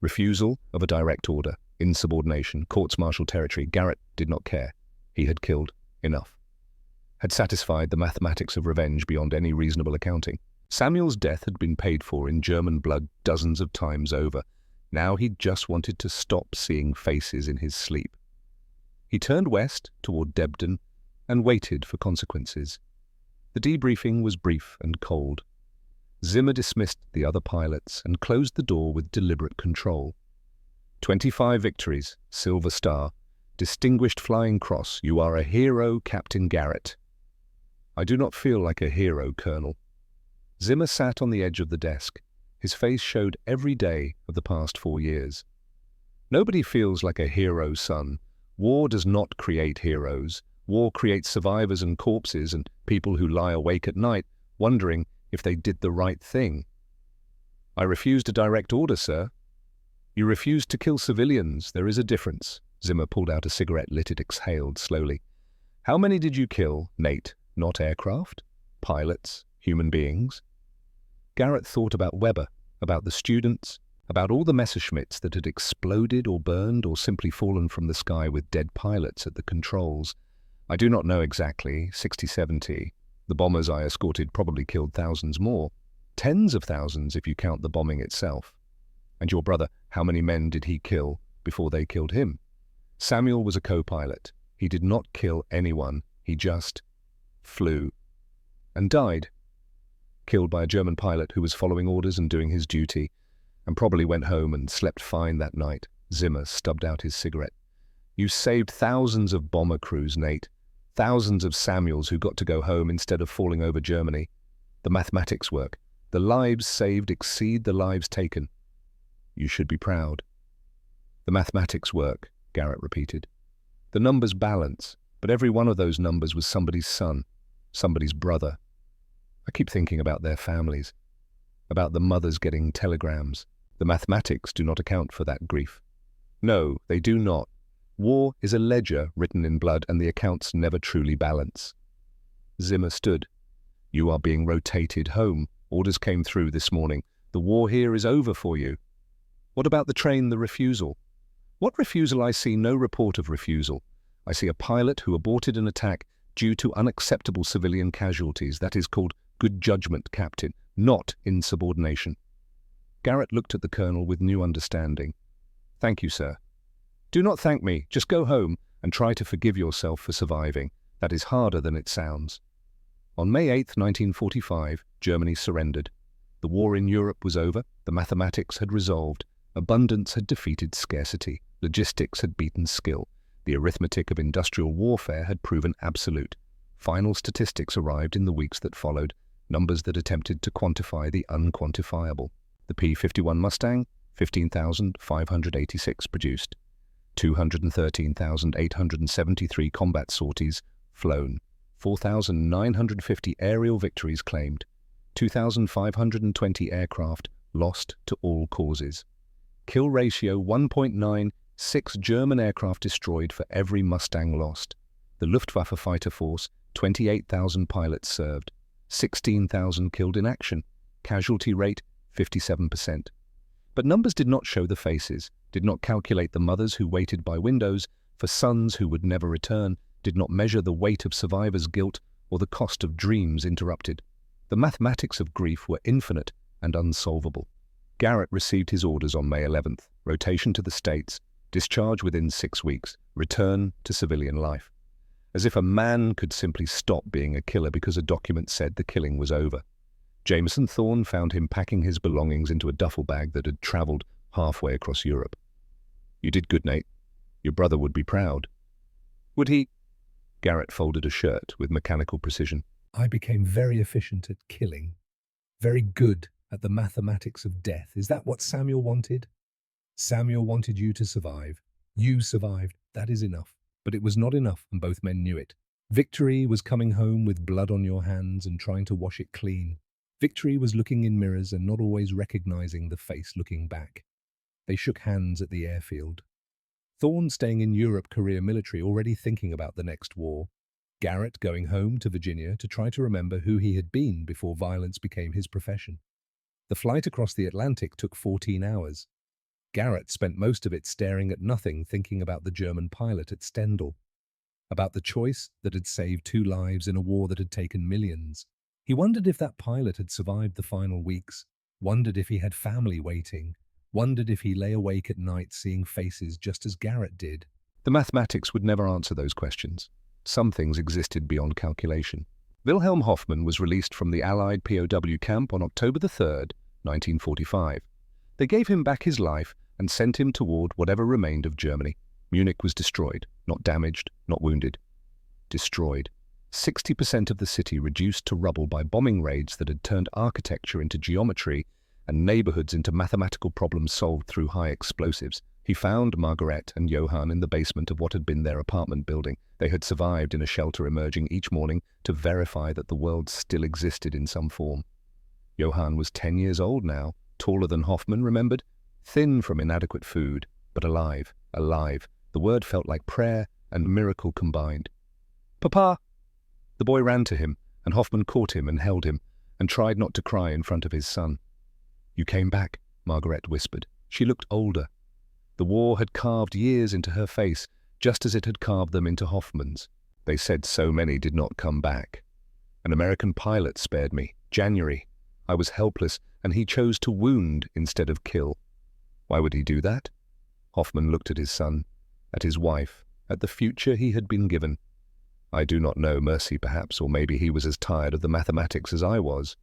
Refusal of a direct order, insubordination, courts-martial territory. Garrett did not care. He had killed enough. Had satisfied the mathematics of revenge beyond any reasonable accounting. Samuel's death had been paid for in German blood dozens of times over. Now he just wanted to stop seeing faces in his sleep. He turned west toward Debden and waited for consequences. The debriefing was brief and cold. Zimmer dismissed the other pilots and closed the door with deliberate control. 25 victories, Silver Star, Distinguished Flying Cross. You are a hero, Captain Garrett. "I do not feel like a hero, Colonel." Zimmer sat on the edge of the desk. His face showed every day of the past 4 years. "Nobody feels like a hero, son. War does not create heroes. War creates survivors and corpses and people who lie awake at night, wondering if they did the right thing." "I refused a direct order, sir." "You refused to kill civilians. There is a difference." Zimmer pulled out a cigarette, lit it, exhaled slowly. "How many did you kill, Nate? Not aircraft? Pilots? Human beings?" Garrett thought about Weber, about the students, about all the Messerschmitts that had exploded or burned or simply fallen from the sky with dead pilots at the controls. "I do not know exactly, 60, 70. The bombers I escorted probably killed thousands more. Tens of thousands if you count the bombing itself." "And your brother, how many men did he kill before they killed him?" Samuel was a co-pilot. He did not kill anyone. He just flew and died. Killed by a German pilot who was following orders and doing his duty, and probably went home and slept fine that night. Zimmer stubbed out his cigarette. "You saved thousands of bomber crews, Nate. Thousands of Samuels who got to go home instead of falling over Germany. The mathematics work. The lives saved exceed the lives taken." You should be proud. The mathematics work, Garrett repeated. The numbers balance, but every one of those numbers was somebody's son, somebody's brother. I keep thinking about their families, about the mothers getting telegrams. The mathematics do not account for that grief. No, they do not. War is a ledger written in blood, and the accounts never truly balance. Zimmer stood. You are being rotated home. Orders came through this morning. The war here is over for you. What about the train, the refusal? What refusal? I see no report of refusal. I see a pilot who aborted an attack due to unacceptable civilian casualties. That is called good judgment, Captain, not insubordination. Garrett looked at the colonel with new understanding. Thank you, sir. Do not thank me. Just go home and try to forgive yourself for surviving. That is harder than it sounds. On May 8, 1945, Germany surrendered. The war in Europe was over. The mathematics had resolved. Abundance had defeated scarcity. Logistics had beaten skill. The arithmetic of industrial warfare had proven absolute. Final statistics arrived in the weeks that followed, numbers that attempted to quantify the unquantifiable. The P-51 Mustang, 15,586 produced. 213,873 combat sorties flown. 4,950 aerial victories claimed. 2,520 aircraft lost to all causes. Kill ratio 1.9, 6 German aircraft destroyed for every Mustang lost. The Luftwaffe fighter force, 28,000 pilots served. 16,000 killed in action. Casualty rate, 57%. But numbers did not show the faces, did not calculate the mothers who waited by windows for sons who would never return, did not measure the weight of survivors' guilt or the cost of dreams interrupted. The mathematics of grief were infinite and unsolvable. Garrett received his orders on May 11th, rotation to the States, discharge within 6 weeks, return to civilian life. As if a man could simply stop being a killer because a document said the killing was over. Jameson Thorne found him packing his belongings into a duffel bag that had traveled halfway across Europe. You did good, Nate. Your brother would be proud. Would he? Garrett folded a shirt with mechanical precision. I became very efficient at killing, very good at the mathematics of death. Is that what Samuel wanted? Samuel wanted you to survive. You survived. That is enough. But it was not enough, and both men knew it. Victory was coming home with blood on your hands and trying to wash it clean. Victory was looking in mirrors and not always recognizing the face looking back. They shook hands at the airfield. Thorne staying in Europe, career military, already thinking about the next war. Garrett going home to Virginia to try to remember who he had been before violence became his profession. The flight across the Atlantic took 14 hours. Garrett spent most of it staring at nothing, thinking about the German pilot at Stendal, about the choice that had saved 2 lives in a war that had taken millions. He wondered if that pilot had survived the final weeks, wondered if he had family waiting, wondered if he lay awake at night seeing faces just as Garrett did. The mathematics would never answer those questions. Some things existed beyond calculation. Wilhelm Hoffmann was released from the Allied POW camp on October 3rd, 1945. They gave him back his life and sent him toward whatever remained of Germany. Munich was destroyed, not damaged, not wounded. Destroyed. 60% of the city reduced to rubble by bombing raids that had turned architecture into geometry and neighborhoods into mathematical problems solved through high explosives. He found Margaret and Johann in the basement of what had been their apartment building. They had survived in a shelter, emerging each morning to verify that the world still existed in some form. Johann was 10 years old now, taller than Hoffmann, remembered, thin from inadequate food, but alive, alive. The word felt like prayer and miracle combined. Papa! The boy ran to him, and Hoffmann caught him and held him, and tried not to cry in front of his son. You came back, Margaret whispered. She looked older. The war had carved years into her face, just as it had carved them into Hoffmann's. They said so many did not come back. An American pilot spared me. January. I was helpless, and he chose to wound instead of kill. Why would he do that? Hoffmann looked at his son, at his wife, at the future he had been given. I do not know, mercy perhaps, or maybe he was as tired of the mathematics as I was.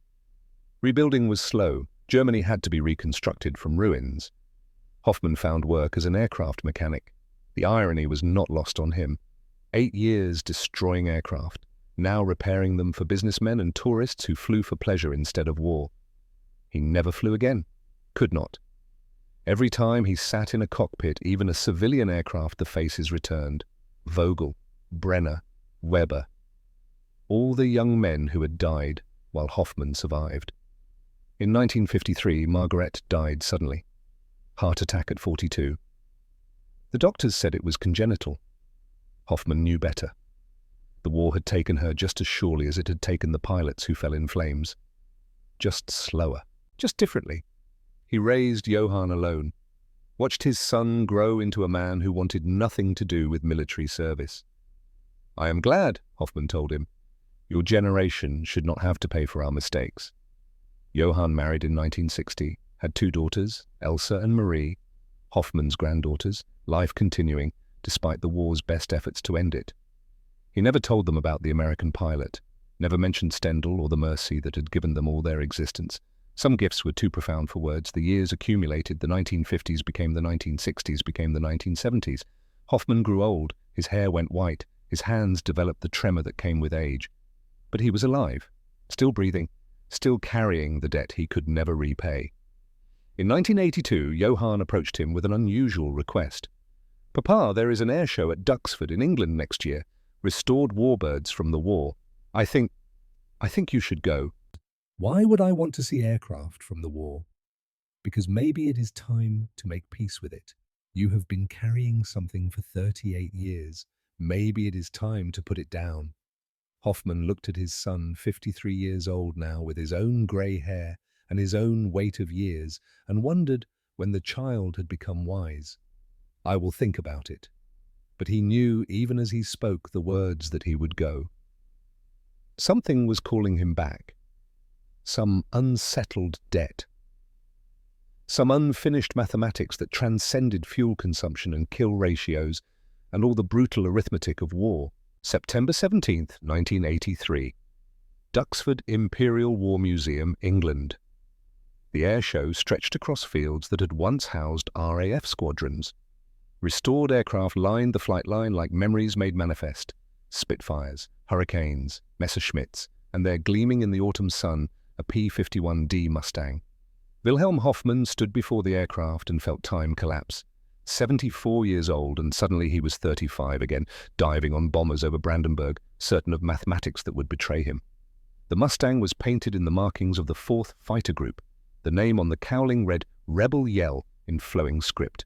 Rebuilding was slow. Germany had to be reconstructed from ruins. Hoffmann found work as an aircraft mechanic. The irony was not lost on him. 8 years destroying aircraft, now repairing them for businessmen and tourists who flew for pleasure instead of war. He never flew again. Could not. Every time he sat in a cockpit, even a civilian aircraft, the faces returned. Vogel, Brenner, Weber. All the young men who had died while Hoffman survived. In 1953, Margaret died suddenly. Heart attack at 42. The doctors said it was congenital. Hoffman knew better. The war had taken her just as surely as it had taken the pilots who fell in flames. Just slower, just differently. He raised Johann alone, watched his son grow into a man who wanted nothing to do with military service. "I am glad," Hoffman told him. "Your generation should not have to pay for our mistakes." Johann married in 1960, had 2 daughters, Elsa and Marie, Hoffman's granddaughters, life continuing despite the war's best efforts to end it. He never told them about the American pilot, never mentioned Stendhal or the mercy that had given them all their existence. Some gifts were too profound for words. The years accumulated. The 1950s became the 1960s, became the 1970s. Hoffman grew old. His hair went white. His hands developed the tremor that came with age. But he was alive, still breathing, still carrying the debt he could never repay. In 1982, Johann approached him with an unusual request. "Papa, there is an air show at Duxford in England next year. Restored warbirds from the war. I think you should go." Why would I want to see aircraft from the war? Because maybe it is time to make peace with it. You have been carrying something for 38 years. Maybe it is time to put it down. Hoffman looked at his son, 53 years old now, with his own grey hair and his own weight of years, and wondered when the child had become wise. "I will think about it." But he knew, even as he spoke the words, that he would go. Something was calling him back. Some unsettled debt. Some unfinished mathematics that transcended fuel consumption and kill ratios and all the brutal arithmetic of war. September 17th, 1983. Duxford Imperial War Museum, England. The air show stretched across fields that had once housed RAF squadrons. Restored aircraft lined the flight line like memories made manifest. Spitfires, Hurricanes, Messerschmitts, and there gleaming in the autumn sun, a P-51D Mustang. Wilhelm Hoffman stood before the aircraft and felt time collapse. 74 years old, and suddenly he was 35 again, diving on bombers over Brandenburg, certain of mathematics that would betray him. The Mustang was painted in the markings of the 4th Fighter Group, the name on the cowling read "Rebel Yell" in flowing script.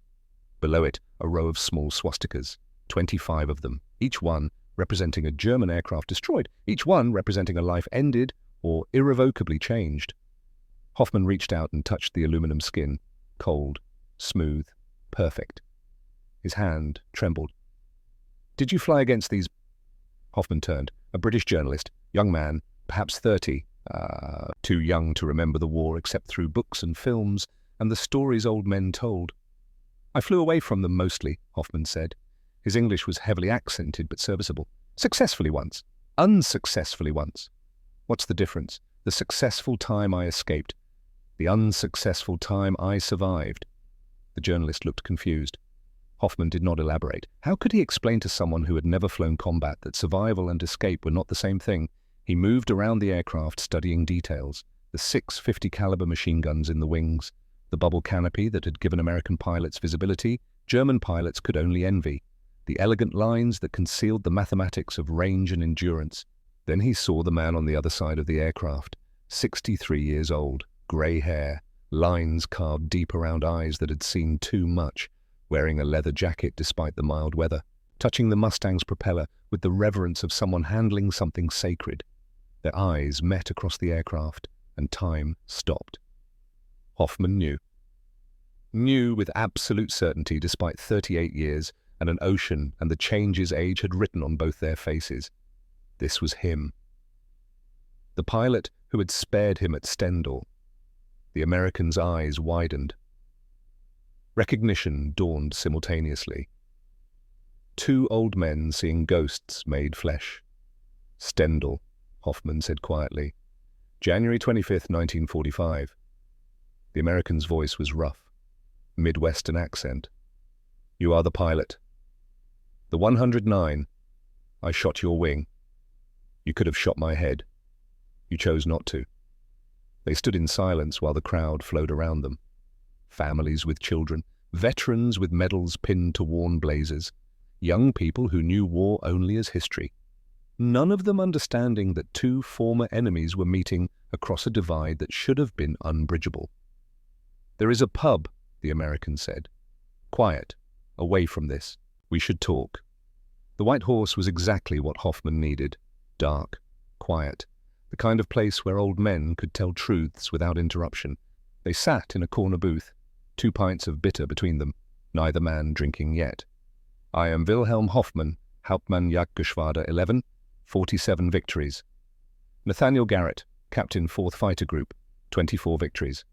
Below it, a row of small swastikas, 25 of them, each one representing a German aircraft destroyed, each one representing a life ended or irrevocably changed. Hoffman reached out and touched the aluminum skin, cold, smooth, perfect. His hand trembled. "Did you fly against these?" Hoffman turned. A British journalist, young man, perhaps 30, too young to remember the war except through books and films and the stories old men told. "I flew away from them mostly," Hoffman said. His English was heavily accented but serviceable. "Successfully once. Unsuccessfully once. What's the difference? The successful time I escaped. The unsuccessful time I survived." The journalist looked confused. Hoffman did not elaborate. How could he explain to someone who had never flown combat that survival and escape were not the same thing? He moved around the aircraft, studying details. The 6 50 caliber machine guns in the wings, the bubble canopy that had given American pilots visibility German pilots could only envy, the elegant lines that concealed the mathematics of range and endurance. Then he saw the man on the other side of the aircraft, 63 years old, grey hair, lines carved deep around eyes that had seen too much, wearing a leather jacket despite the mild weather, touching the Mustang's propeller with the reverence of someone handling something sacred. Their eyes met across the aircraft, and time stopped. Hoffman knew. Knew with absolute certainty, despite 38 years and an ocean and the changes age had written on both their faces. This was him. The pilot who had spared him at Stendhal. The American's eyes widened. Recognition dawned simultaneously. 2 old men seeing ghosts made flesh. "Stendhal," Hoffman said quietly. "January 25th, 1945. The American's voice was rough, Midwestern accent. "You are the pilot. The 109. I shot your wing. You could have shot my head. You chose not to." They stood in silence while the crowd flowed around them. families with children, veterans with medals pinned to worn blazers, young people who knew war only as history. None of them understanding that two former enemies were meeting across a divide that should have been unbridgeable. "There is a pub," the American said. "Quiet. Away from this. We should talk." The White Horse was exactly what Hoffman needed. Dark. Quiet. The kind of place where old men could tell truths without interruption. They sat in a corner booth, 2 pints of bitter between them, neither man drinking yet. "I am Wilhelm Hoffman, Hauptmann Jagdgeschwader 11, 47 victories." "Nathaniel Garrett, Captain 4th Fighter Group, 24 victories."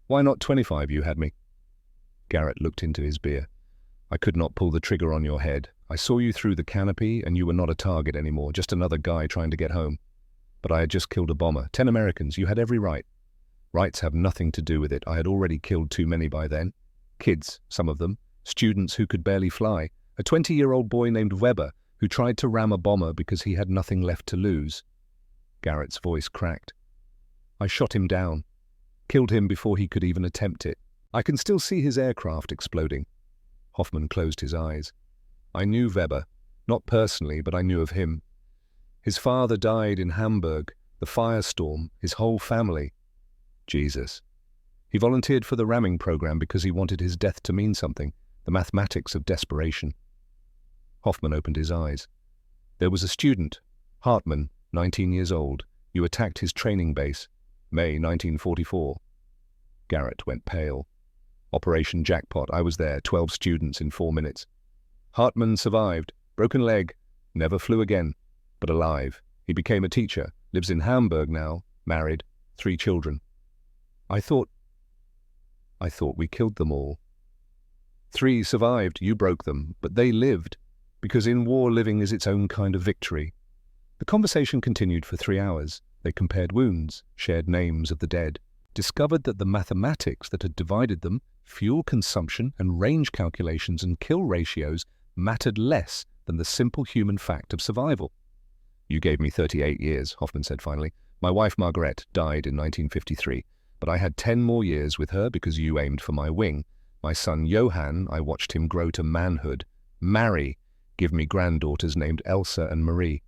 "Why not 25 you had me?" Garrett looked into his beer. "I could not pull the trigger on your head. I saw you through the canopy and you were not a target anymore, just another guy trying to get home. But I had just killed a bomber, 10 Americans, you had every right." "Rights have nothing to do with it. I had already killed too many by then. Kids, some of them, students who could barely fly, a 20-year-old boy named Weber who tried to ram a bomber because he had nothing left to lose." Garrett's voice cracked. "I shot him down. Killed him before he could even attempt it. I can still see his aircraft exploding." Hoffman closed his eyes. "I knew Weber. Not personally, but I knew of him. His father died in Hamburg, the firestorm, his whole family. Jesus. He volunteered for the ramming program because he wanted his death to mean something, the mathematics of desperation." Hoffman opened his eyes. "There was a student, Hartmann, 19 years old. You attacked his training base, May 1944. Garrett went pale. "Operation Jackpot. I was there, 12 students in 4 minutes. Hartmann survived, broken leg, never flew again, but alive. He became a teacher, lives in Hamburg now, married, 3 children. I thought we killed them all. 3 survived, you broke them, but they lived, because in war living is its own kind of victory." The conversation continued for 3 hours. They compared wounds, shared names of the dead, discovered that the mathematics that had divided them, fuel consumption and range calculations and kill ratios, mattered less than the simple human fact of survival. "You gave me 38 years, Hoffman said finally. "My wife Margaret died in 1953, but I had 10 more years with her because you aimed for my wing. My son Johann, I watched him grow to manhood, marry, give me granddaughters named Elsa and Marie.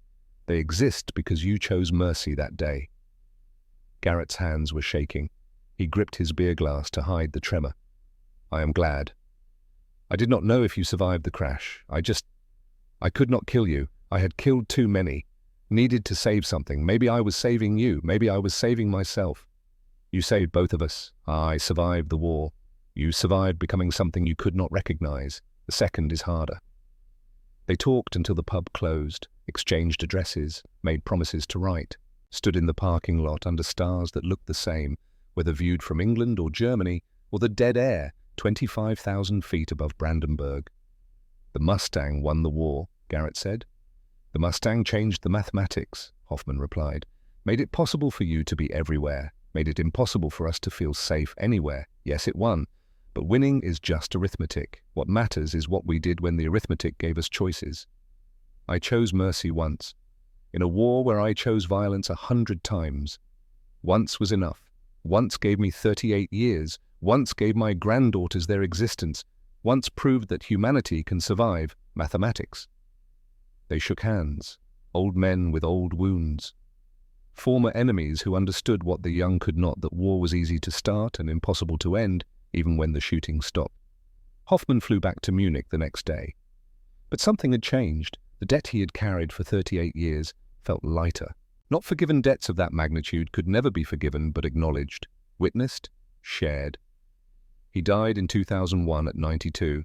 They exist because you chose mercy that day." Garrett's hands were shaking. He gripped his beer glass to hide the tremor. "I am glad. I did not know if you survived the crash. I could not kill you. I had killed too many. Needed to save something. Maybe I was saving you. Maybe I was saving myself. You saved both of us. I survived the war. You survived becoming something you could not recognize. The second is harder." They talked until the pub closed, exchanged addresses, made promises to write, stood in the parking lot under stars that looked the same, whether viewed from England or Germany or the dead air 25,000 feet above Brandenburg. "The Mustang won the war," Garrett said. "The Mustang changed the mathematics," Hoffman replied. "Made it possible for you to be everywhere. Made it impossible for us to feel safe anywhere. Yes, it won. But winning is just arithmetic. What matters is what we did when the arithmetic gave us choices. I chose mercy once. In a war where I chose violence 100 times. Once was enough. Once gave me 38 years. Once gave my granddaughters their existence. Once proved that humanity can survive mathematics." They shook hands, old men with old wounds. Former enemies who understood what the young could not, that war was easy to start and impossible to end, even when the shooting stopped. Hoffman flew back to Munich the next day. But something had changed. The debt he had carried for 38 years felt lighter. Not forgiven debts of that magnitude could never be forgiven but acknowledged, witnessed, shared. He died in 2001 at 92.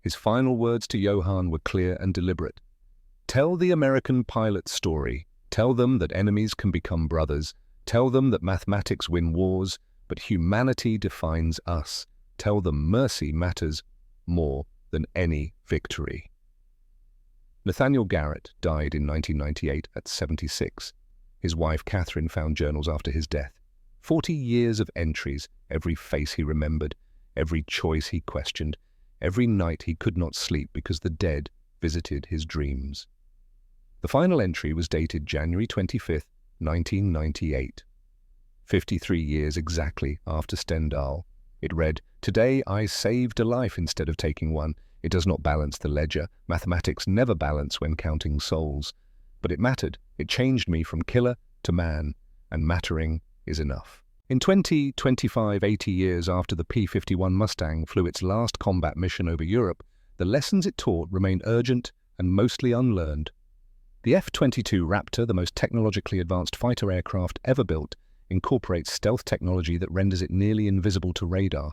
His final words to Johann were clear and deliberate. "Tell the American pilot's story. Tell them that enemies can become brothers. Tell them that mathematics win wars, but humanity defines us. Tell them mercy matters more than any victory." Nathaniel Garrett died in 1998 at 76. His wife Catherine found journals after his death. 40 years of entries, every face he remembered, every choice he questioned, every night he could not sleep because the dead visited his dreams. The final entry was dated January 25, 1998. 53 years exactly after Stendhal, It read, "Today I saved a life instead of taking one." It does not balance the ledger. Mathematics never balance when counting souls. But it mattered. It changed me from killer to man, and mattering is enough. In 20, 25, 80 years after the P-51 Mustang flew its last combat mission over Europe, the lessons it taught remain urgent and mostly unlearned. The F-22 Raptor, the most technologically advanced fighter aircraft ever built, incorporates stealth technology that renders it nearly invisible to radar.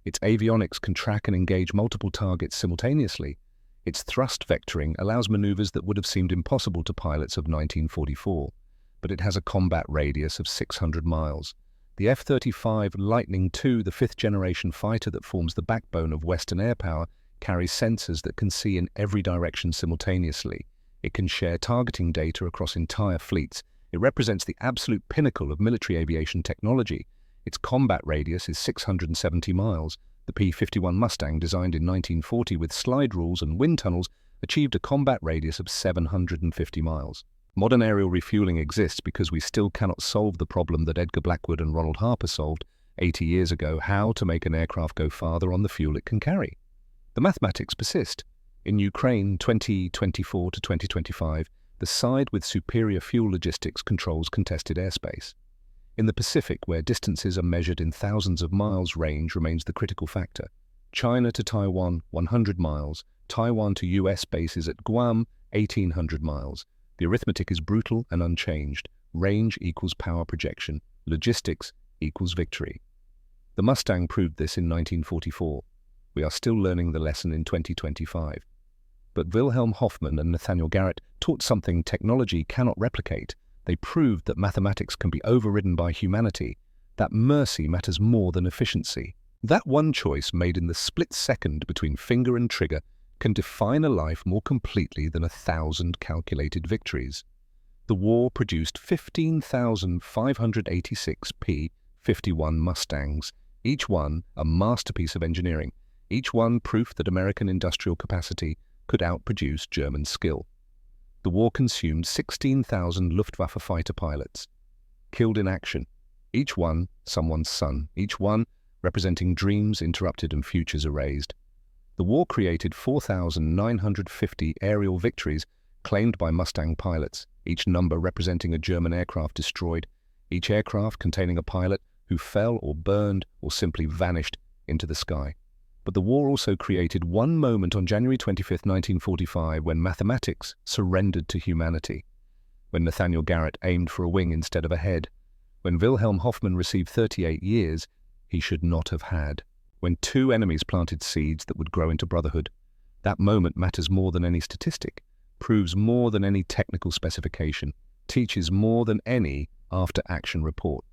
Its avionics can track and engage multiple targets simultaneously. Its thrust vectoring allows maneuvers that would have seemed impossible to pilots of 1944. But it has a combat radius of 600 miles. The F-35 Lightning II, the fifth-generation fighter that forms the backbone of Western air power, carries sensors that can see in every direction simultaneously. It can share targeting data across entire fleets. It represents the absolute pinnacle of military aviation technology. Its combat radius is 670 miles. The P-51 Mustang, designed in 1940 with slide rules and wind tunnels, achieved a combat radius of 750 miles. Modern aerial refueling exists because we still cannot solve the problem that Edgar Blackwood and Ronald Harper solved 80 years ago: how to make an aircraft go farther on the fuel it can carry. The mathematics persist. In Ukraine 2024 to 2025, the side with superior fuel logistics controls contested airspace. In the Pacific, where distances are measured in thousands of miles, range remains the critical factor. China to Taiwan, 100 miles. Taiwan to US bases at Guam, 1,800 miles. The arithmetic is brutal and unchanged. Range equals power projection. Logistics equals victory. The Mustang proved this in 1944. We are still learning the lesson in 2025. But Wilhelm Hoffmann and Nathaniel Garrett taught something technology cannot replicate. They proved that mathematics can be overridden by humanity, that mercy matters more than efficiency. That one choice made in the split second between finger and trigger can define a life more completely than 1,000 calculated victories. The war produced 15,586 P-51 Mustangs, each one a masterpiece of engineering, each one proof that American industrial capacity could outproduce German skill. The war consumed 16,000 Luftwaffe fighter pilots, killed in action, each one someone's son, each one representing dreams interrupted and futures erased. The war created 4,950 aerial victories claimed by Mustang pilots, each number representing a German aircraft destroyed, each aircraft containing a pilot who fell or burned or simply vanished into the sky. But the war also created one moment on January 25, 1945, when mathematics surrendered to humanity, when Nathaniel Garrett aimed for a wing instead of a head, when Wilhelm Hoffmann received 38 years he should not have had, when two enemies planted seeds that would grow into brotherhood. That moment matters more than any statistic, proves more than any technical specification, teaches more than any after-action report.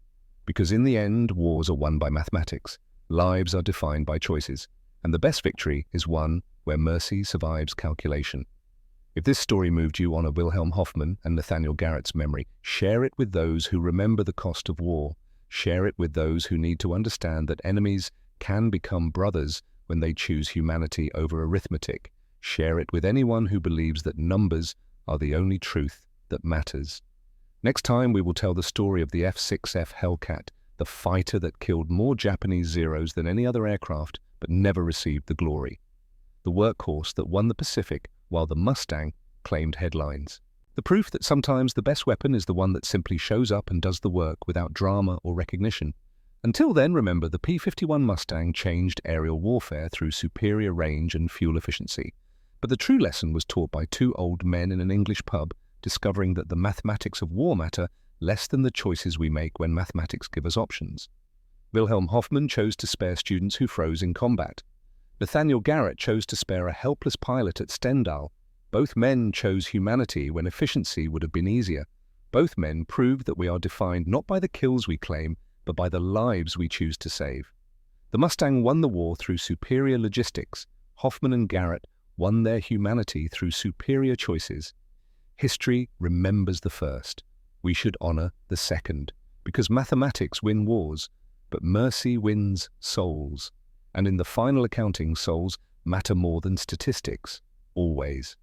Because in the end, wars are won by mathematics, lives are defined by choices, and the best victory is one where mercy survives calculation. If this story moved you on a Wilhelm Hoffmann and Nathaniel Garrett's memory, share it with those who remember the cost of war. Share it with those who need to understand that enemies can become brothers when they choose humanity over arithmetic. Share it with anyone who believes that numbers are the only truth that matters. Next time, we will tell the story of the F-6F Hellcat, the fighter that killed more Japanese Zeros than any other aircraft but never received the glory. The workhorse that won the Pacific while the Mustang claimed headlines. The proof that sometimes the best weapon is the one that simply shows up and does the work without drama or recognition. Until then, remember, the P-51 Mustang changed aerial warfare through superior range and fuel efficiency. But the true lesson was taught by two old men in an English pub, discovering that the mathematics of war matter less than the choices we make when mathematics give us options. Wilhelm Hoffmann chose to spare students who froze in combat. Nathaniel Garrett chose to spare a helpless pilot at Stendal. Both men chose humanity when efficiency would have been easier. Both men proved that we are defined not by the kills we claim, but by the lives we choose to save. The Mustang won the war through superior logistics. Hoffmann and Garrett won their humanity through superior choices. History remembers the first. We should honor the second, because mathematics win wars, but mercy wins souls. And in the final accounting, souls matter more than statistics, always.